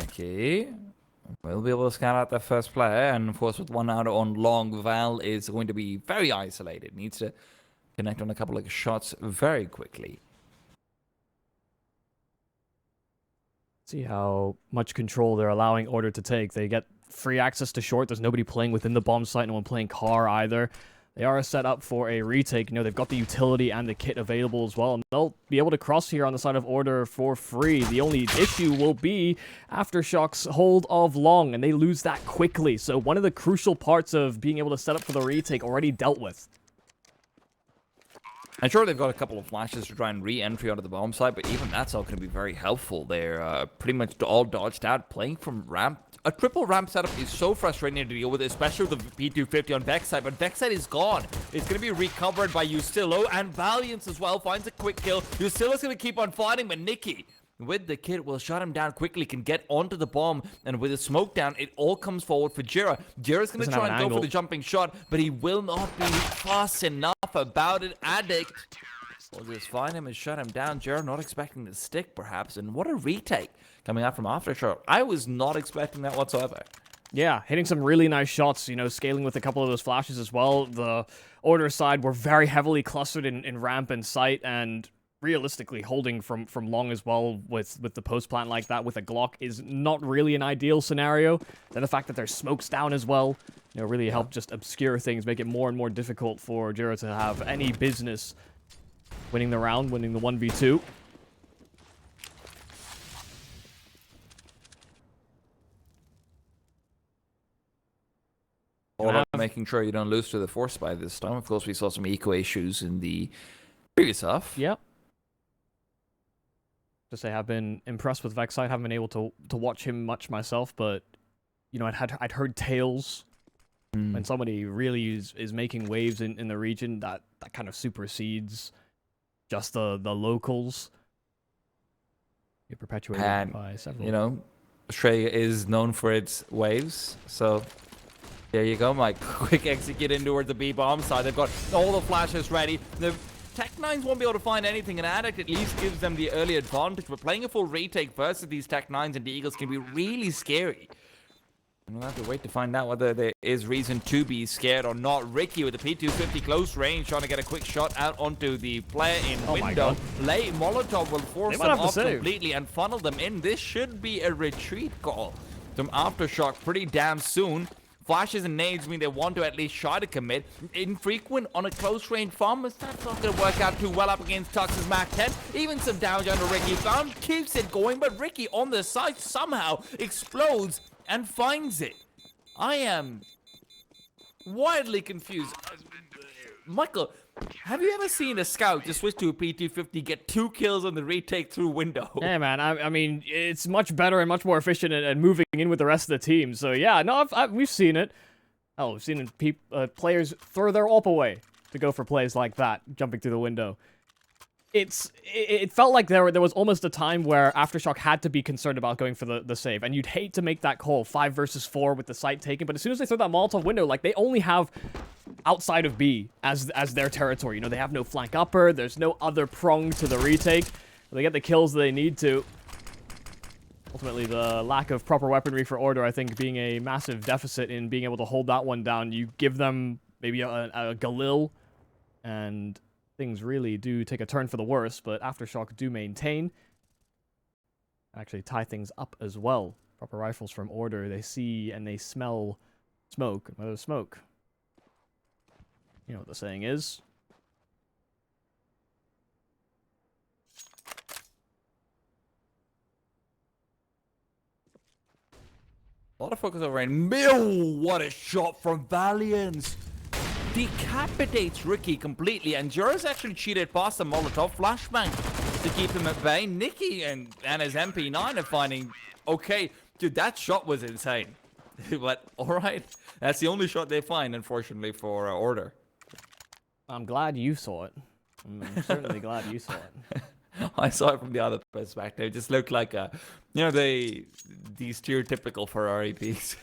Okay. We'll be able to scout out their first player, and of course with one out on long, Val is going to be very isolated. Needs to connect on a couple of shots very quickly. See how much control they're allowing Order to take. They get free access to short. There's nobody playing within the bomb site. No one playing car either. They are set up for a retake. You know, they've got the utility and the kit available as well. And they'll be able to cross here on the side of Order for free. The only issue will be Aftershock's hold of long, and they lose that quickly. So one of the crucial parts of being able to set up for the retake already dealt with. I'm sure they've got a couple of flashes to try and re-entry onto the bomb site, but even that's all going to be very helpful. They're pretty much all dodged out, playing from ramp. A triple ramp setup is so frustrating to deal with, especially with the P250 on Vex side, but Vex side is gone. It's going to be recovered by USTILO, and Valiance as well finds a quick kill. USTILO's going to keep on fighting, but Nikki, with the kit, will shut him down quickly, can get onto the bomb, and with the smoke down, it all comes forward for Jira. Jira's going to try and go for the jumping shot, but he will not be fast enough about it. ADDICT will just find him and shut him down. Jira not expecting the stick, perhaps, and what a retake coming out from Aftershock. I was not expecting that whatsoever. Yeah, hitting some really nice shots, you know, scaling with a couple of those flashes as well. The Order side were very heavily clustered in ramp and site, and realistically holding from long as well with the post plant like that with a Glock is not really an ideal scenario. Then the fact that there's smokes down as well, you know, really help just obscure things, make it more and more difficult for Jira to have any business winning the round, winning the 1v2. All about making sure you don't lose to the force by this time. Of course, we saw some eco issues in the previous half. Yep. To say I've been impressed with Vexite. Haven't been able to watch him much myself, but you know, I'd heard tales when somebody really is making waves in the region that kind of supersedes just the locals. You're perpetuated by several. You know, Australia is known for its waves, so there you go, Mike. Quick execute in towards the B bomb side. They've got all the flashes ready. The Tech-9s won't be able to find anything, and ADDICT at least gives them the early advantage. But playing a full retake versus these Tech-9s and the Eagles can be really scary. And we'll have to wait to find out whether there is reason to be scared or not. Ricky with the P250 close range, trying to get a quick shot out onto the player in window. Late Molotov will force them off completely and funnel them in. This should be a retreat call from Aftershock pretty damn soon. Flashes and nades mean they want to at least try to commit. InfrequeNt on a close range farmers, that's not going to work out too well up against Tux's Mac 10. Even some damage under Ricky found, keeps it going, but Ricky on the side somehow explodes and finds it. I am wildly confused. Michael, have you ever seen a scout just switch to a P250, get 2 kills on the retake through window? Yeah, man. I mean, it's much better and much more efficient at moving in with the rest of the team. So yeah, no, we've seen it. Oh, we've seen players throw their AWP away to go for plays like that, jumping through the window. It felt like there was almost a time where Aftershock had to be concerned about going for the save, and you'd hate to make that call 5 versus 4 with the site taken. But as soon as they throw that Molotov window, like, they only have outside of B as their territory. You know, they have no flank upper, there's no other prong to the retake. They get the kills they need to. Ultimately, the lack of proper weaponry for Order, I think, being a massive deficit in being able to hold that one down. You give them maybe a Galil, and things really do take a turn for the worse, but Aftershock do maintain. Actually tie things up as well. Proper rifles from Order, they see and they smell smoke. Whether there's smoke, you know what the saying is. A lot of focus over in Mill. What a shot from Valiance. Decapitates Ricky completely, and Jura's actually cheated past the Molotov flashbang to keep him at bay. Nicky and his MP9 are finding, okay, dude, that shot was insane. But all right, that's the only shot they find, unfortunately, for Order. I'm glad you saw it. I'm certainly glad you saw it. I saw it from the other perspective. It just looked like these stereotypical Ferrari peaks.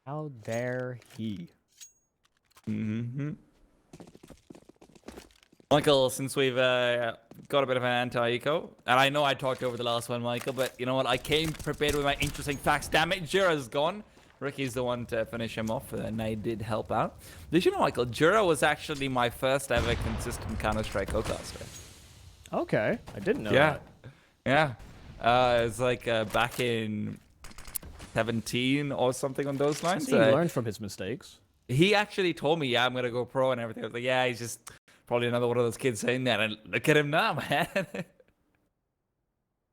How dare he? Mm-hmm. Michael, since we've got a bit of an anti-eco, and I know I talked over the last one, Michael, but you know what? I came prepared with my interesting facts. Damn it, Jura's gone. Ricky's the one to finish him off, and I did help out. Did you know, Michael, Jura was actually my first ever consistent Counter-Strike co-caster. Okay, I didn't know that. Yeah. It's like back in 17 or something on those lines. He learned from his mistakes. He actually told me, yeah, I'm going to go pro and everything. I was like, yeah, he's just probably another one of those kids saying that. And look at him now, man.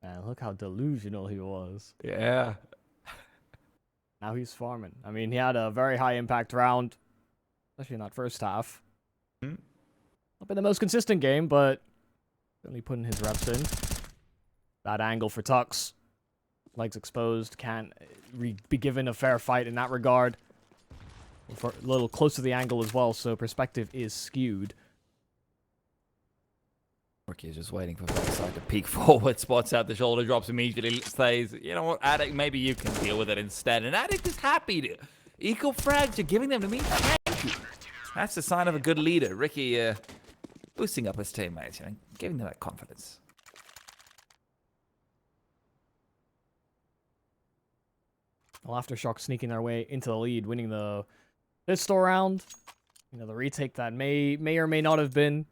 Man, look how delusional he was. Yeah. Now he's farming. I mean, he had a very high impact round, especially in that first half. Not been the most consistent game, but certainly putting his reps in. Bad angle for Tux. Legs exposed, can't be given a fair fight in that regard. A little close to the angle as well, so perspective is skewed. Ricky is just waiting for backside to peek forward, spots out the shoulder, drops immediately, says, you know what, Addict, maybe you can deal with it instead. And Addict is happy to. Eco frags, you're giving them to me? Thank you. That's the sign of a good leader. Ricky boosting up his teammates, you know, giving them that confidence. Well, Aftershock sneaking their way into the lead, winning the pistol round. You know, the retake that may or may not have been.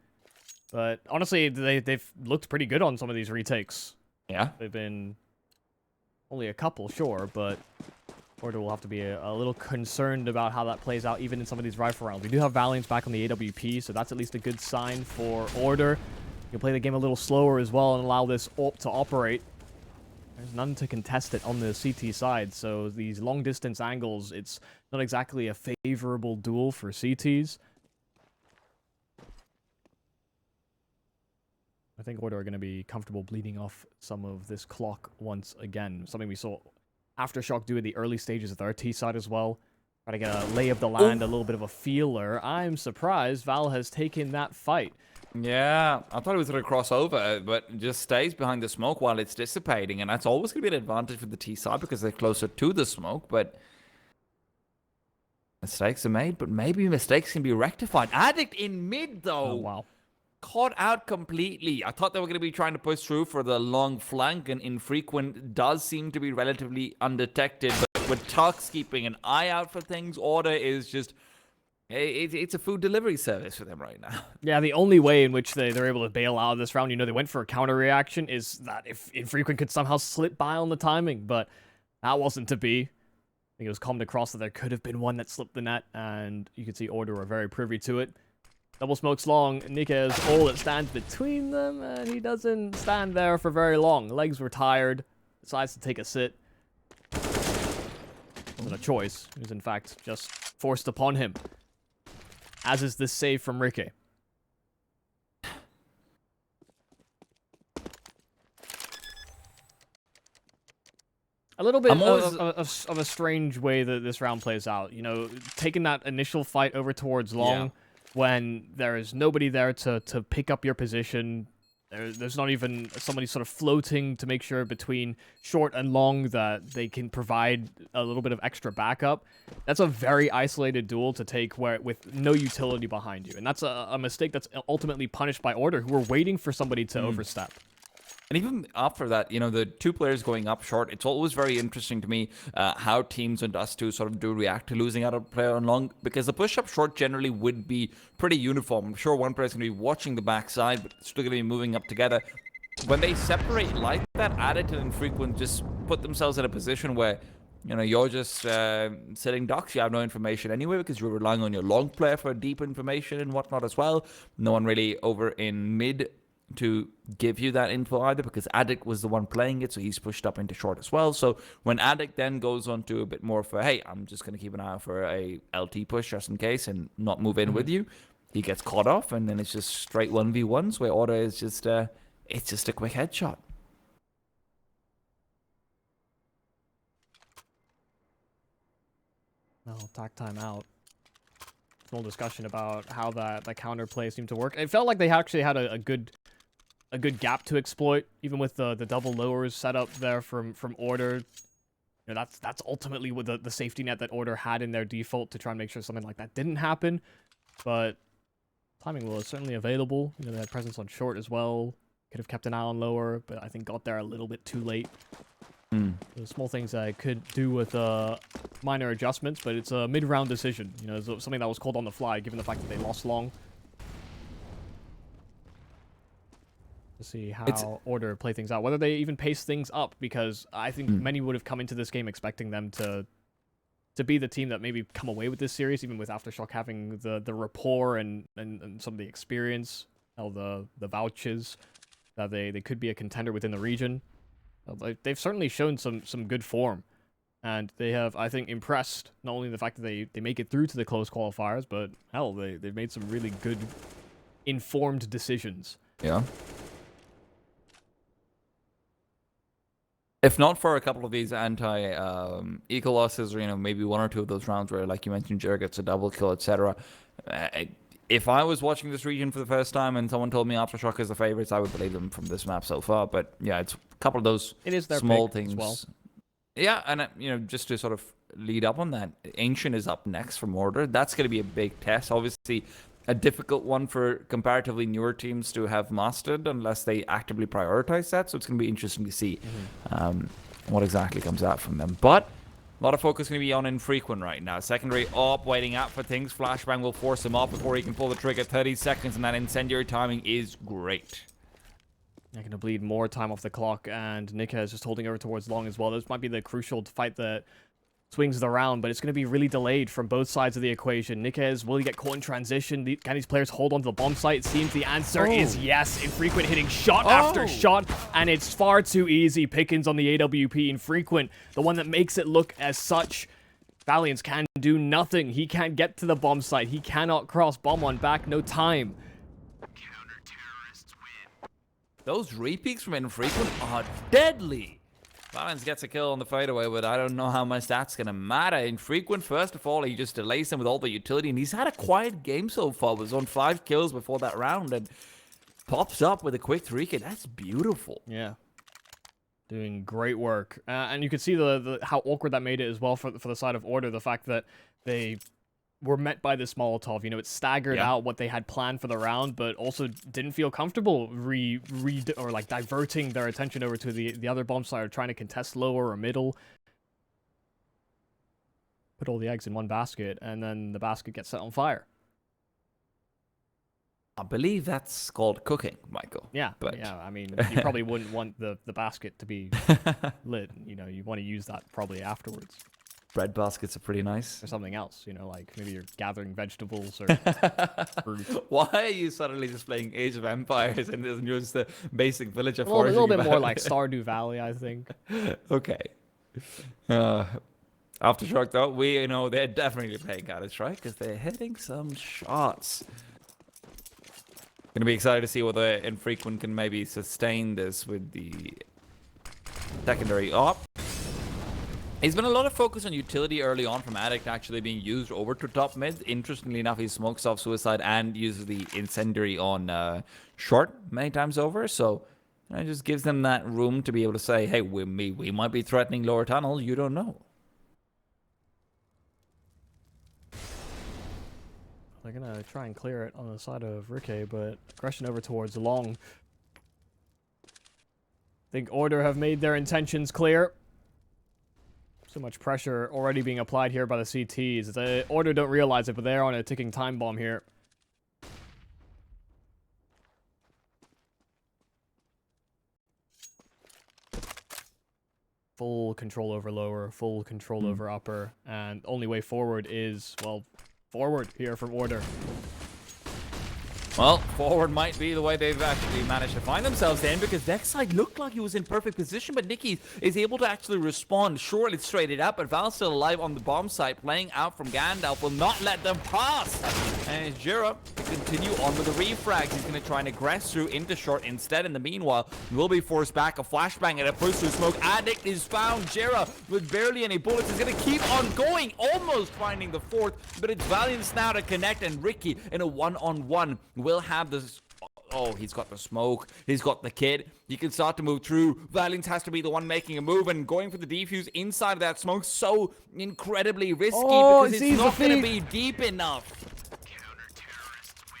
But honestly, they've looked pretty good on some of these retakes. Yeah. They've been only a couple, sure, but Order will have to be a little concerned about how that plays out, even in some of these rifle rounds. We do have Valiance back on the AWP, so that's at least a good sign for Order. You'll play the game a little slower as well and allow this AWP to operate. There's none to contest it on the CT side, so these long-distance angles, it's not exactly a favorable duel for CTs. I think Order are going to be comfortable bleeding off some of this clock once again. Something we saw Aftershock do in the early stages of their T side as well. Try to get a lay of the land, a little bit of a feeler. I'm surprised Val has taken that fight. Yeah, I thought it was going to cross over, but just stays behind the smoke while it's dissipating. And that's always going to be an advantage for the T side because they're closer to the smoke. But mistakes are made, but maybe mistakes can be rectified. Addict in mid, though. Oh, wow. Caught out completely. I thought they were going to be trying to push through for the long flank, and InfrequeNt does seem to be relatively undetected. But with Tux keeping an eye out for things, Order is just... It's a food delivery service for them right now. Yeah, the only way in which they're able to bail out of this round, you know, they went for a counter reaction, is that if InfrequeNt could somehow slip by on the timing, but that wasn't to be. I think it was comed across that there could have been one that slipped the net, and you could see Order were very privy to it. Double smokes long, Nick has all that stands between them, and he doesn't stand there for very long. Legs were tired, decides to take a sit. Wasn't a choice, it was in fact just forced upon him. As is this save from Ricky. A little bit of a strange way that this round plays out. You know, taking that initial fight over towards long when there is nobody there to pick up your position. There's not even somebody sort of floating to make sure between short and long that they can provide a little bit of extra backup. That's a very isolated duel to take with no utility behind you. And that's a mistake that's ultimately punished by Order, who were waiting for somebody to overstep. And even after that, you know, the two players going up short, it's always very interesting to me how teams in Dust2 sort of do react to losing out a player on long, because the push up short generally would be pretty uniform. I'm sure one player's going to be watching the backside, but still going to be moving up together. When they separate like that, Addict and InfrequeNt just put themselves in a position where, you know, you're just sitting ducks. You have no information anyway because you're relying on your long player for deep information and whatnot as well. No one really over in mid to give you that info either, because ADDICT was the one playing it, so he's pushed up into short as well. So when ADDICT then goes on to a bit more for, hey, I'm just going to keep an eye out for a LT push just in case and not move in with you, he gets caught off, and then it's just straight 1v1s where Order is just it's just a quick headshot. Well, attack time out. Small discussion about how that counterplay seemed to work. It felt like they actually had a good gap to exploit, even with the double lowers set up there from Order. You know, that's ultimately what the safety net that Order had in their default to try and make sure something like that didn't happen. But timing was certainly available. You know, they had presence on short as well. Could have kept an eye on lower, but I think got there a little bit too late. The small things I could do with minor adjustments, but it's a mid-round decision. You know, it's something that was called on the fly, given the fact that they lost long. To see how Order play things out, whether they even pace things up, because I think many would have come into this game expecting them to be the team that maybe come away with this series, even with Aftershock having the rapport and some of the experience, the vouchers that they could be a contender within the region. They've certainly shown some good form, and they have, I think, impressed not only the fact that they make it through to the close qualifiers, but hell, they've made some really good informed decisions. Yeah. If not for a couple of these eco losses, or, you know, maybe one or two of those rounds where, like you mentioned, Jer gets a double kill, etc. If I was watching this region for the first time and someone told me Aftershock is the favorites, I would believe them from this map so far. But yeah, it's a couple of those small things. As well. Yeah, and you know, just to sort of lead up on that, Ancient is up next from Order. That's going to be a big test. Obviously, a difficult one for comparatively newer teams to have mastered unless they actively prioritize that. So it's going to be interesting to see what exactly comes out from them. But a lot of focus going to be on InfrequeNt right now. Secondary up, waiting out for things. Flashbang will force him off before he can pull the trigger. 30 seconds, and that incendiary timing is great. They're going to bleed more time off the clock, and Nika is just holding over towards long as well. This might be the crucial fight that swings the round, but it's going to be really delayed from both sides of the equation. Nikez, will he get caught in transition? Can these players hold on to the bomb site? It seems the answer is yes. InfrequeNt hitting shot after shot, and it's far too easy. Pickens on the AWP. InfrequeNt, the one that makes it look as such. Valiance can do nothing. He can't get to the bomb site. He cannot cross. Bomb on back, no time. Counter-terrorists win. Those repeats from InfrequeNt are deadly. Valiance gets a kill on the fadeaway, but I don't know how much that's going to matter. InfrequeNt, first of all, he just delays him with all the utility, and he's had a quiet game so far. Was on 5 kills before that round, and pops up with a quick 3K. That's beautiful. Yeah. Doing great work. And you can see how awkward that made it as well for the side of Order. The fact that they were met by this Molotov. You know, it staggered out what they had planned for the round, but also didn't feel comfortable diverting their attention over to the other bomb site, or trying to contest lower or middle. Put all the eggs in one basket, and then the basket gets set on fire. I believe that's called cooking, Michael. Yeah, but yeah, I mean, you probably wouldn't want the basket to be lit. You know, you want to use that probably afterwards. Bread baskets are pretty nice. Or something else, you know, like maybe you're gathering vegetables or fruit. Why are you suddenly just playing Age of Empires and isn't just the basic villager A foraging? little bit more like Stardew Valley, I think. Okay. Aftershock, though, we know they're definitely playing Counter-Strike because they're hitting some shots. Gonna be excited to see whether InfrequeNt can maybe sustain this with the secondary op. There's been a lot of focus on utility early on from ADDICT actually being used over to top mid. Interestingly enough, he smokes off Suicide and uses the incendiary on short many times over. So it just gives them that room to be able to say, hey, we might be threatening lower tunnels. You don't know. They're going to try and clear it on the side of Ricky, but aggression over towards long. I think Order have made their intentions clear. So much pressure already being applied here by the CTs. The Order don't realize it, but they're on a ticking time bomb here. Full control over lower, full control over upper, and only way forward is, well, forward here from Order. Well, forward might be the way they've actually managed to find themselves in, because Vexside looked like he was in perfect position, but Nicky is able to actually respond. Sure, it's traded up, but Val's still alive on the bomb site, playing out from Gandalf, will not let them pass. And it's Jira to continue on with the refrags. He's going to try and aggress through into short instead. In the meanwhile, he will be forced back. A flashbang and a push through smoke. Addict is found. Jira, with barely any bullets, is going to keep on going, almost finding the fourth, but it's Valiance now to connect, and Ricky in a one-on-one will have this. Oh, he's got the smoke. He's got the kid. He can start to move through. Valiance has to be the one making a move, and going for the defuse inside of that smoke so incredibly risky because it's not going to be deep enough.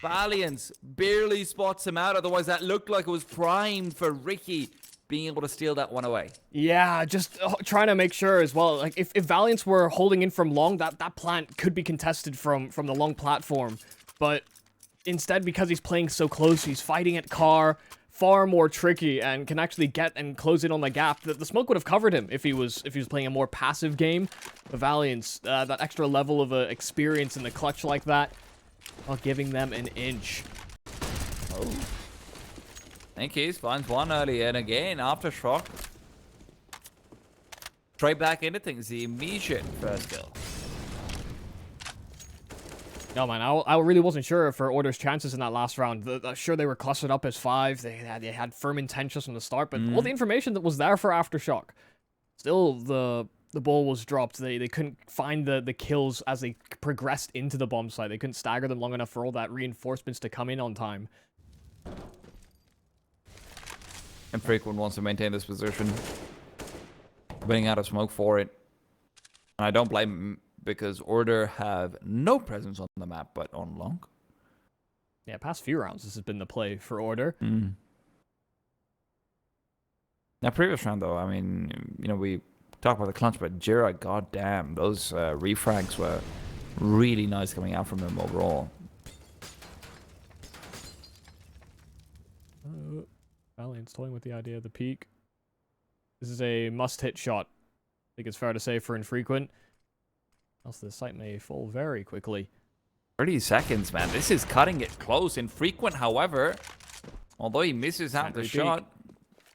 Valiance barely spots him out. Otherwise, that looked like it was primed for Ricky being able to steal that one away. Yeah, just trying to make sure as well. Like, if Valiance were holding in from long, that plant could be contested from the long platform. But instead, because he's playing so close, he's fighting at car, far more tricky, and can actually get and close in on the gap. The smoke would have covered him if he was playing a more passive game. The Valiance, that extra level of experience in the clutch like that, while giving them an inch. Oh. Yankees finds one early, and again, Aftershock. Straight back into things, the immediate first kill. No, man, I really wasn't sure for Order's chances in that last round. Sure, they were clustered up as 5. They had firm intentions from the start, but all the information that was there for Aftershock. Still, the ball was dropped. They couldn't find the kills as they progressed into the bomb site. They couldn't stagger them long enough for all that reinforcements to come in on time. InfrequeNt wants to maintain this position, running out of smoke for it. And I don't blame him, because Order have no presence on the map but on long. Yeah, past few rounds, this has been the play for Order. Now, previous round, though, I mean, you know, we talked about the clutch, but Jira, goddamn, those refrags were really nice coming out from him overall. Valiant's toying with the idea of the peak. This is a must-hit shot. I think it's fair to say for InfrequeNt. Else the site may fall very quickly. 30 seconds, man. This is cutting it close. InfrequeNt, however, although he misses out the shot.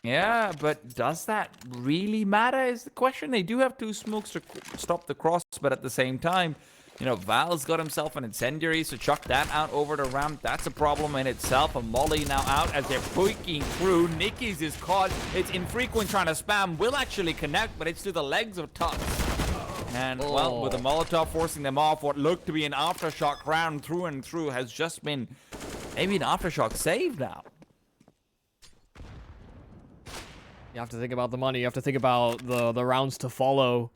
Yeah, but does that really matter is the question. They do have 2 smokes to stop the cross, but at the same time, you know, Val's got himself an incendiary, so chuck that out over the ramp. That's a problem in itself. A molly now out as they're poking through. Nicky's is caught. It's InfrequeNt trying to spam. Will actually connect, but it's to the legs of Tux. And, well, with the Molotov forcing them off, what looked to be an Aftershock round through and through has just been maybe an Aftershock save now. You have to think about the money. You have to think about the rounds to follow.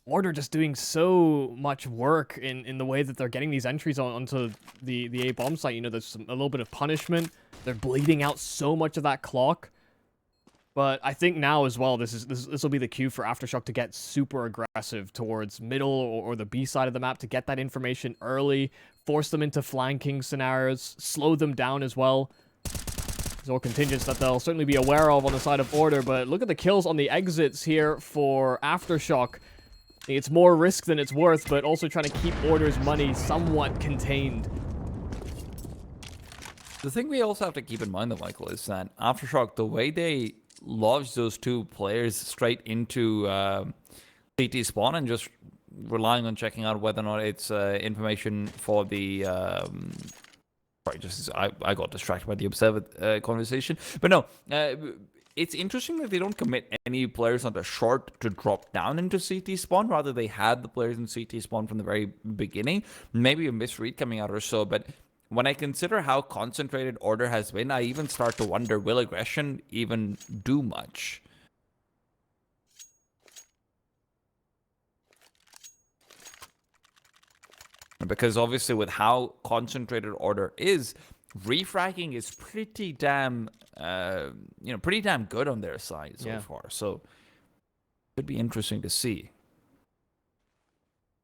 Order just doing so much work in the way that they're getting these entries onto the A bomb site. You know, there's a little bit of punishment. They're bleeding out so much of that clock. But I think now as well, this will be the cue for Aftershock to get super aggressive towards middle or the B side of the map to get that information early, force them into flanking scenarios, slow them down as well. There's all contingents that they'll certainly be aware of on the side of Order, but look at the kills on the exits here for Aftershock. It's more risk than it's worth, but also trying to keep Order's money somewhat contained. The thing we also have to keep in mind, though, Michael, is that Aftershock, the way they lodge those 2 players straight into CT spawn and just relying on checking out whether or not it's information for the... sorry, just I got distracted by the Observer conversation. But no, it's interesting that they don't commit any players on the short to drop down into CT spawn. Rather, they had the players in CT spawn from the very beginning. Maybe a misread coming out or so, but when I consider how concentrated Order has been, I even start to wonder, will aggression even do much? Because obviously with how concentrated Order is, refragging is pretty damn, pretty damn good on their side so far. So could be interesting to see.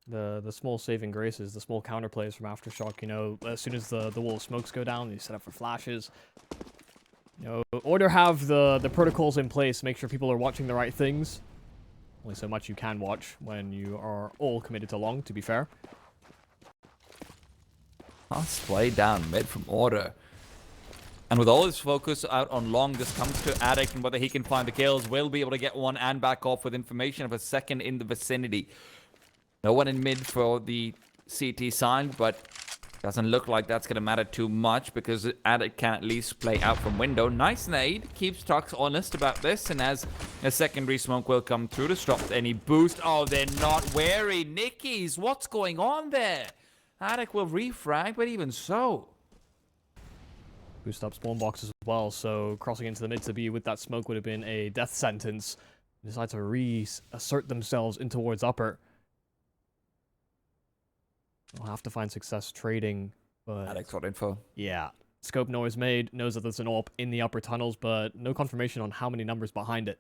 The small saving graces, the small counterplays from Aftershock, you know, as soon as the wall of smokes go down, you set up for flashes. You know, Order have the protocols in place, make sure people are watching the right things. Only so much you can watch when you are all committed to long, to be fair. Last play down mid from Order. And with all his focus out on long, this comes to ADDICT, and whether he can find the kills, will be able to get one and back off with information of a second in the vicinity. No one in mid for the CT side, but doesn't look like that's going to matter too much because ADDICT can at least play out from window. Nice nade. Keeps Tux honest about this, and as a secondary smoke will come through to stop any boost. Oh, they're not wary. Nickies, what's going on there? ADDICT will refrag, but even so. Boost up spawn boxes as well, so crossing into the mid to B with that smoke would have been a death sentence. They decide to reassert themselves in towards upper. They'll have to find success trading, but... ADDICT got info. Yeah. Scope Noah's made, knows that there's an AWP in the upper tunnels, but no confirmation on how many numbers behind it.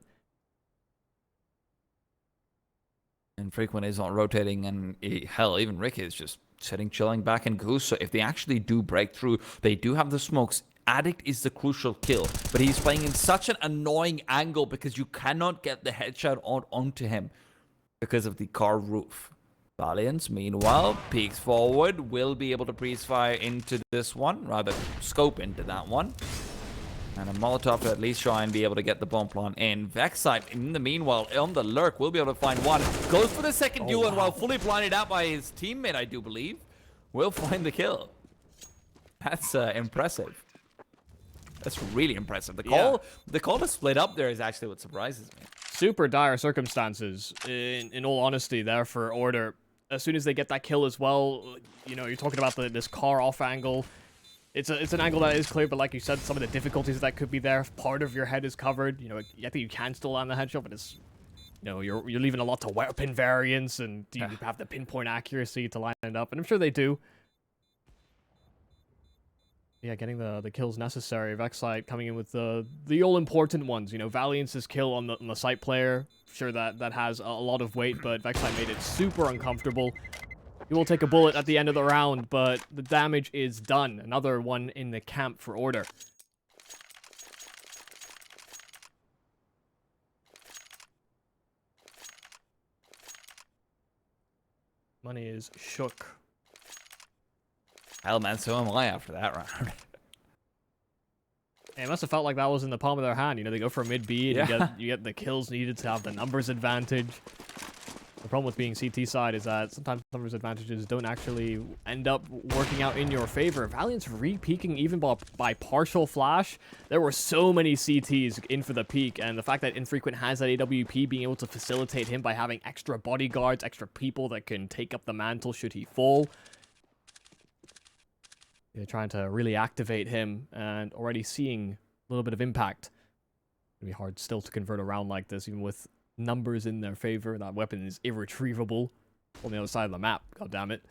InfrequeNt is not rotating, and hell, even Rick is just sitting, chilling back in Goose. So if they actually do break through, they do have the smokes. ADDICT is the crucial kill, but he's playing in such an annoying angle because you cannot get the headshot onto him because of the car roof. Valiance, meanwhile, peeks forward, will be able to pre-fire into this one, rather scope into that one. And a Molotov to at least try and be able to get the bomb plant in. Vexite, in the meanwhile, on the lurk, will be able to find one. Goes for the second duel, and while fully blinded out by his teammate, I do believe, will find the kill. That's impressive. That's really impressive. The call to split up there is actually what surprises me. Super dire circumstances, in all honesty, there for Order. As soon as they get that kill as well, you know, you're talking about this car off angle. It's an angle that is clear, but like you said, some of the difficulties that could be there. Part of your head is covered. You know, I think you can still land the headshot, but it's, you know, you're leaving a lot to weapon variance, and do you have the pinpoint accuracy to line it up? And I'm sure they do. Yeah, getting the kills necessary. Vexite coming in with the all-important ones. You know, Valiance's kill on the site player. Sure, that has a lot of weight, but Vexite made it super uncomfortable. He will take a bullet at the end of the round, but the damage is done. Another one in the camp for Order. Money is shook. Hell, man, so am I after that round. It must have felt like that was in the palm of their hand. You know, they go for mid B, and Yeah. you get the kills needed to have the numbers advantage. The problem with being CT side is that sometimes numbers advantages don't actually end up working out in your favor. Valiant's re-peeking even by partial flash. There were so many CTs in for the peak, and the fact that InfrequeNt has that AWP, being able to facilitate him by having extra bodyguards, extra people that can take up the mantle should he fall. They're trying to really activate him, and already seeing a little bit of impact. It'll be hard still to convert a round like this, even with numbers in their favor. That weapon is irretrievable on the other side of the map. God damn it.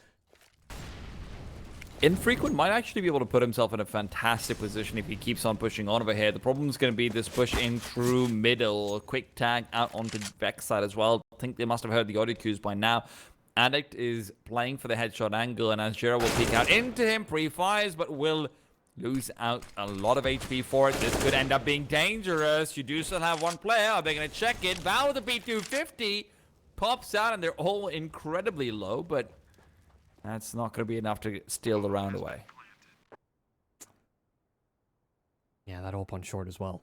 InfrequeNt might actually be able to put himself in a fantastic position if he keeps on pushing on over here. The problem is going to be this push in through middle. A quick tag out onto Vexite as well. I think they must have heard the audio cues by now. ADDICT is playing for the headshot angle, and as Jero will peek out into him, pre-fires, but will lose out a lot of HP for it. This could end up being dangerous. You do still have one player. Are they going to check it? Val with the P250 pops out, and they're all incredibly low, but that's not going to be enough to steal the round away. Yeah, that ult on short as well.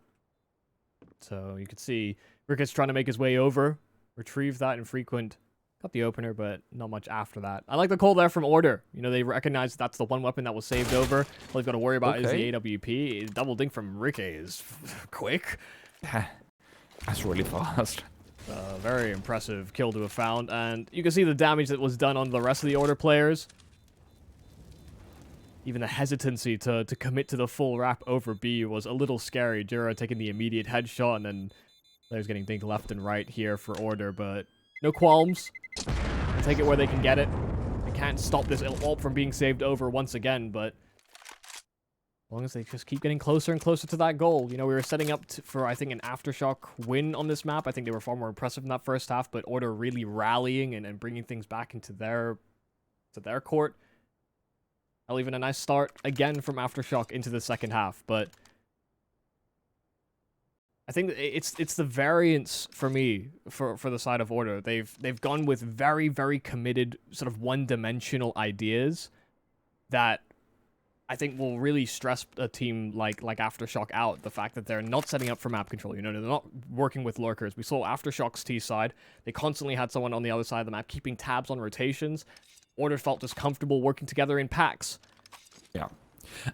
So you could see Ricketts trying to make his way over, retrieve that InfrequeNt. Got the opener, but not much after that. I like the call there from Order. You know, they recognize that's the one weapon that was saved over. All they've got to worry about is the AWP. Double dink from Ricky is quick. That's really fast. Very impressive kill to have found. And you can see the damage that was done on the rest of the Order players. Even the hesitancy to commit to the full wrap over B was a little scary. Jura taking the immediate headshot, and then players getting dinked left and right here for Order, but no qualms. They'll take it where they can get it. They can't stop this ult from being saved over once again, but as long as they just keep getting closer and closer to that goal. You know, we were setting up for, I think, an Aftershock win on this map. I think they were far more impressive in that first half, but Order really rallying and bringing things back into their court. I'll even a nice start again from Aftershock into the second half, but I think it's the variance for me for the side of Order. They've gone with very, very committed, sort of one-dimensional ideas that I think will really stress a team like Aftershock out. The fact that they're not setting up for map control. You know, they're not working with lurkers. We saw Aftershock's T side. They constantly had someone on the other side of the map keeping tabs on rotations. Order felt just comfortable working together in packs. Yeah.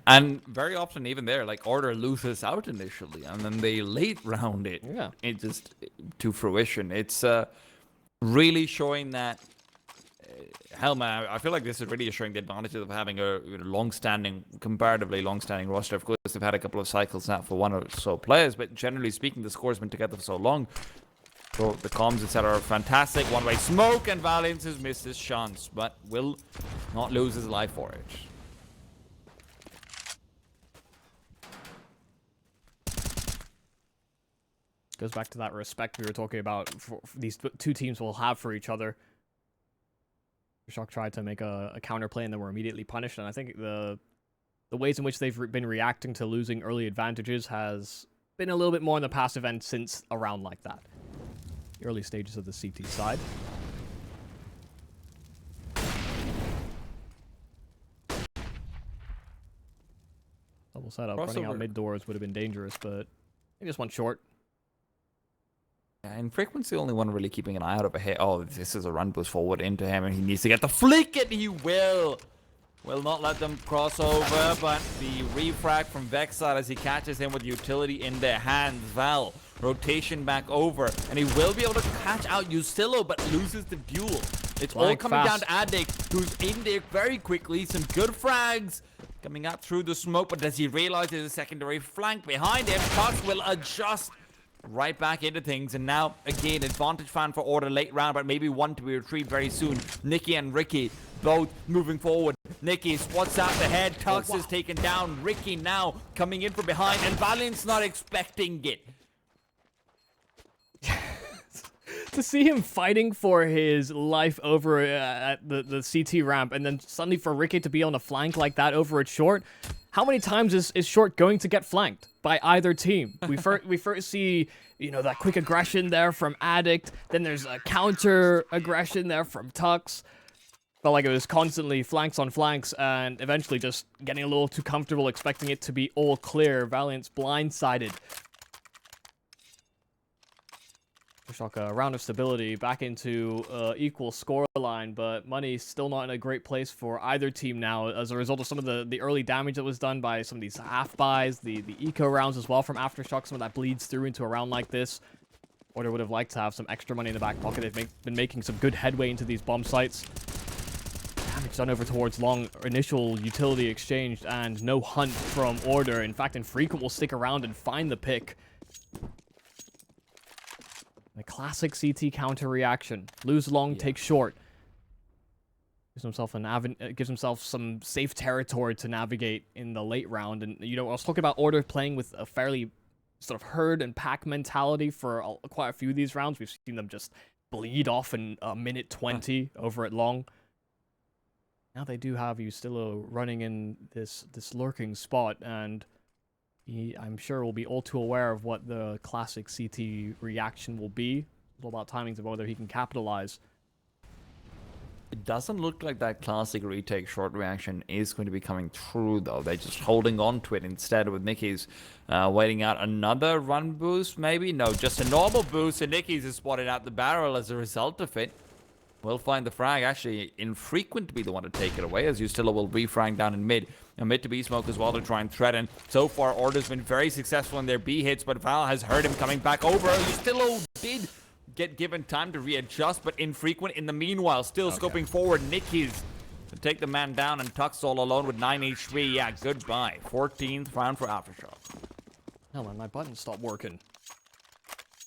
And very often, even there, like, Order loses out initially, and then they late round it. Yeah. It just to fruition. It's really showing that. Hell, man, I feel like this is really showing the advantages of having a long-standing, comparatively long-standing roster. Of course, they've had a couple of cycles now for one or so players, but generally speaking, the score's been together for so long. So the comms, etc., are fantastic. One-way smoke, and Valiance has missed his chance, but will not lose his life for it. Goes back to that respect we were talking about for these two teams will have for each other. Shock tried to make a counterplay and then were immediately punished, and I think the ways in which they've been reacting to losing early advantages has been a little bit more on the passive end since a round like that. The early stages of the CT side. Double setup, running out mid doors would have been dangerous, but they just went short. Yeah, InfrequeNt's the only one really keeping an eye out of a hit. Oh, this is a run boost forward into him, and he needs to get the flick, and he will. Will not let them cross over, but the refrag from Vex side as he catches him with utility in their hands. Val, rotation back over, and he will be able to catch out USTILO, but loses the duel. It's all coming down to ADDICT, who's in there very quickly. Some good frags coming out through the smoke, but does he realize there's a secondary flank behind him? Tux will adjust right back into things, and now again advantage found for Order late round, but maybe one to be retrieved very soon. Nicky and Ricky both moving forward. Nicky swats out the head. Tux is taken down. Ricky now coming in from behind, and Valiant's not expecting it. To see him fighting for his life over at the CT ramp, and then suddenly for Ricky to be on a flank like that over at short. How many times is short going to get flanked by either team? We first see, you know, that quick aggression there from ADDICT. Then there's a counter aggression there from Tux. Felt like it was constantly flanks on flanks, and eventually just getting a little too comfortable, expecting it to be all clear. Valiant's blindsided. Shock a round of stability back into equal scoreline, but money's still not in a great place for either team now as a result of some of the early damage that was done by some of these half buys, the eco rounds as well from Aftershock. Some of that bleeds through into a round like this. Order would have liked to have some extra money in the back pocket. They've been making some good headway into these bomb sites. Damage done over towards long, initial utility exchanged, and no hunt from Order. In fact, InfrequeNt will stick around and find the pick. The classic CT counter reaction. Lose long, take short. Gives himself some safe territory to navigate in the late round. And, you know, I was talking about Order playing with a fairly sort of herd and pack mentality for quite a few of these rounds. We've seen them just bleed off in a minute 20 over at long. Now they do have USTILO running in this lurking spot, and I'm sure will be all too aware of what the classic CT reaction will be. It's all about timings of whether he can capitalize. It doesn't look like that classic retake short reaction is going to be coming through, though. They're just holding on to it instead, with Nicky's waiting out another run boost, maybe? No, just a normal boost, and Nicky's is spotted out the barrel as a result of it. We'll find the frag. Actually, InfrequeNt to be the one to take it away, as USTILO will refrag down in mid. And mid to B smoke as well to try and threaten. So far, Order's been very successful in their B hits, but Val has heard him coming back over. USTILO did get given time to readjust, but InfrequeNt in the meanwhile still scoping forward. Nicky's to take the man down, and Tux all alone with 9 HP. Yeah, goodbye. 14th round for Aftershock. Oh man, my button stopped working.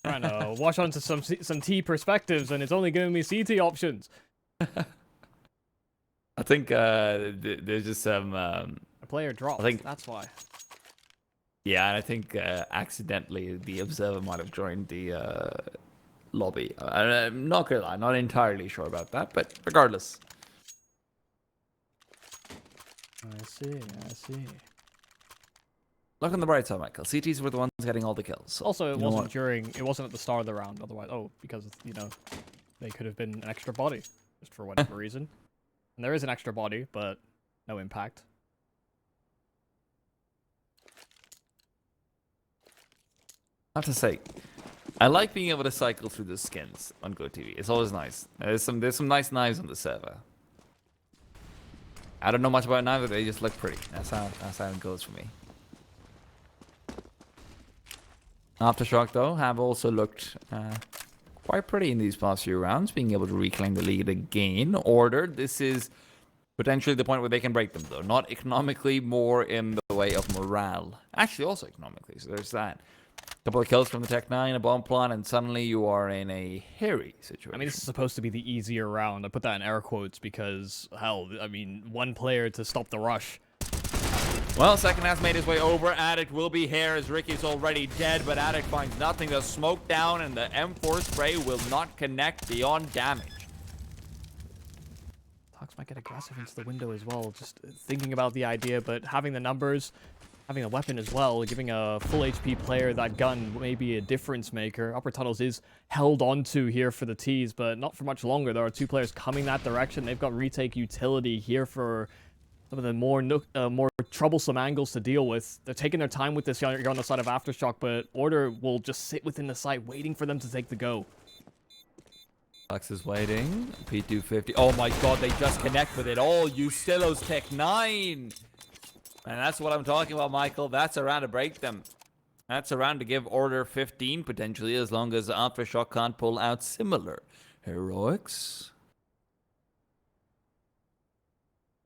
Trying to watch onto some T perspectives, and it's only giving me CT options. I think there's just some... a player dropped, that's why. Yeah, and I think accidentally the observer might have joined the lobby. I'm not gonna lie, not entirely sure about that, but regardless. I see. Look on the bright side, Michael. CTs were the ones getting all the kills. So also, it wasn't at the start of the round, otherwise, because, you know, they could have been an extra body, just for whatever reason. And there is an extra body, but no impact. I have to say, I like being able to cycle through the skins on GoTV. It's always nice. There's some nice knives on the server. I don't know much about knives, but they just look pretty. That's how it goes for me. Aftershock, though, have also looked quite pretty in these past few rounds, being able to reclaim the lead again. Order, this is potentially the point where they can break them, though. Not economically, more in the way of morale. Actually, also economically, so there's that. Couple of kills from the Tech 9, a bomb plant, and suddenly you are in a hairy situation. I mean, this is supposed to be the easier round. I put that in air quotes because, hell, I mean, one player to stop the rush. Well, second half made his way over. Addict will be here as Ricky's already dead, but Addict finds nothing to smoke down, and the M4 spray will not connect beyond damage. Tox might get aggressive into the window as well, just thinking about the idea, but having the numbers, having a weapon as well, giving a full HP player that gun may be a difference maker. Upper tunnels is held onto here for the T's, but not for much longer. There are two players coming that direction. They've got retake utility here for some of the more troublesome angles to deal with. They're taking their time with this here on the side of Aftershock, but Order will just sit within the site waiting for them to take the go. Lux is waiting. P250. Oh my god, they just connect with it all. USTILO's Tech 9. And that's what I'm talking about, Michael. That's a round to break them. That's a round to give Order 15, potentially, as long as Aftershock can't pull out similar heroics.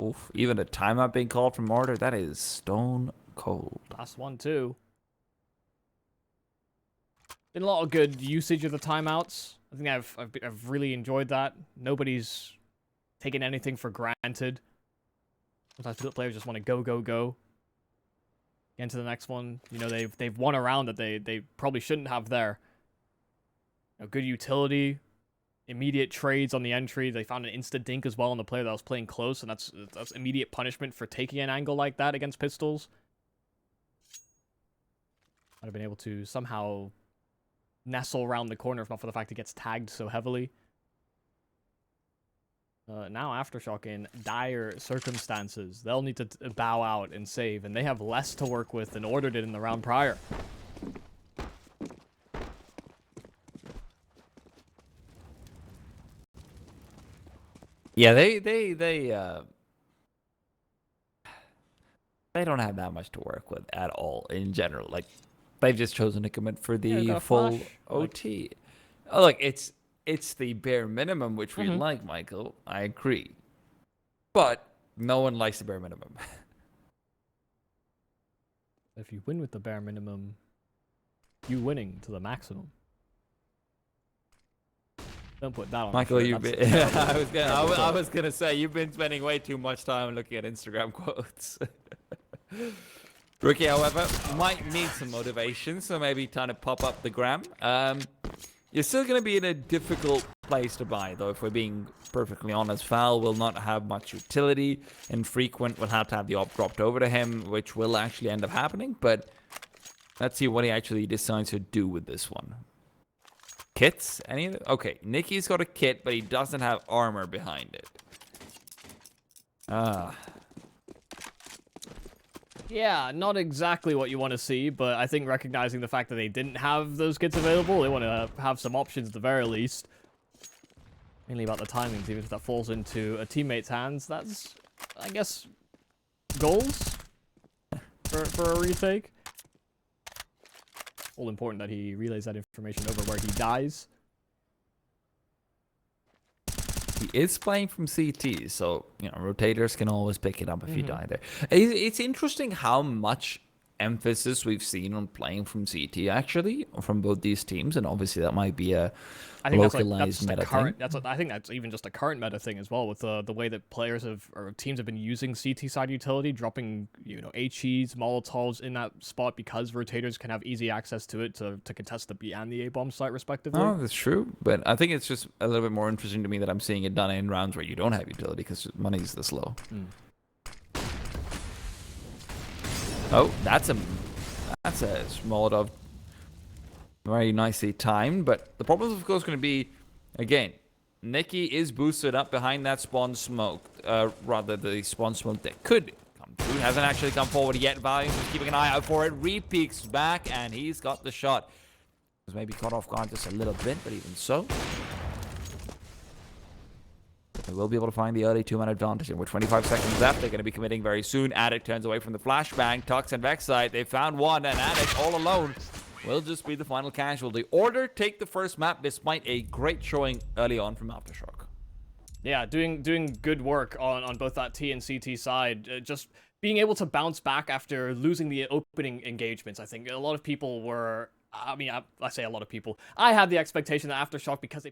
Oof, even a timeout being called from Order, that is stone cold. Last one, too. Been a lot of good usage of the timeouts. I think I've really enjoyed that. Nobody's taking anything for granted. Sometimes players just want to go. Get into the next one. You know, they've won a round that they probably shouldn't have there. You know, good utility, immediate trades on the entry. They found an insta dink as well on the player that was playing close, and that's immediate punishment for taking an angle like that against pistols. Might have been able to somehow nestle around the corner if not for the fact it gets tagged so heavily. Now Aftershock in dire circumstances. They'll need to bow out and save, and they have less to work with than Order did in the round prior. Yeah, they don't have that much to work with at all in general. Like, they've just chosen to commit for the full OT. Oh, look, it's the bare minimum, which we like, Michael. I agree. But no one likes the bare minimum. If you win with the bare minimum, you winning to the maximum. Don't put that on. Michael, you've been... I was gonna say, you've been spending way too much time looking at Instagram quotes. Rookie, however, might need some motivation, so maybe time to pop up the gram. You're still going to be in a difficult place to buy, though, if we're being perfectly honest. Val will not have much utility. InfrequeNt will have to have the op dropped over to him, which will actually end up happening. But let's see what he actually decides to do with this one. Kits? Any of it? Okay, Nicky's got a kit, but he doesn't have armor behind it. Yeah, not exactly what you want to see, but I think recognizing the fact that they didn't have those kits available, they want to have some options at the very least. Mainly about the timings, even if that falls into a teammate's hands. That's, I guess, goals for a retake. All important that he relays that information over where he dies. He is playing from CT, so, you know, rotators can always pick it up if you die there. It's interesting how much emphasis we've seen on playing from CT, actually, from both these teams, and obviously that might be a localized meta thing. I think that's even just a current meta thing as well, with the way that players or teams have been using CT side utility, dropping, you know, HEs, Molotovs in that spot because rotators can have easy access to it to contest the B and the A bomb site respectively. Oh, that's true, but I think it's just a little bit more interesting to me that I'm seeing it done in rounds where you don't have utility because money's this low. Oh, that's a Molotov. Very nicely timed, but the problem is, of course, going to be, again, Nicky is boosted up behind that spawn smoke. Rather, the spawn smoke that could come through. Hasn't actually come forward yet. Valiant is keeping an eye out for it. Repeaks back, and he's got the shot. was maybe caught off guard just a little bit, but even so. They will be able to find the early 2-man advantage, and with 25 seconds left, they're going to be committing very soon. ADDICT turns away from the flashbang. Tux and Vexite, they found one, and ADDICT all alone will just be the final casualty. Order take the first map despite a great showing early on from Aftershock. Yeah, doing good work on both that T and CT side. Just being able to bounce back after losing the opening engagements. I think a lot of people were... I mean, I say a lot of people. I had the expectation that Aftershock, because they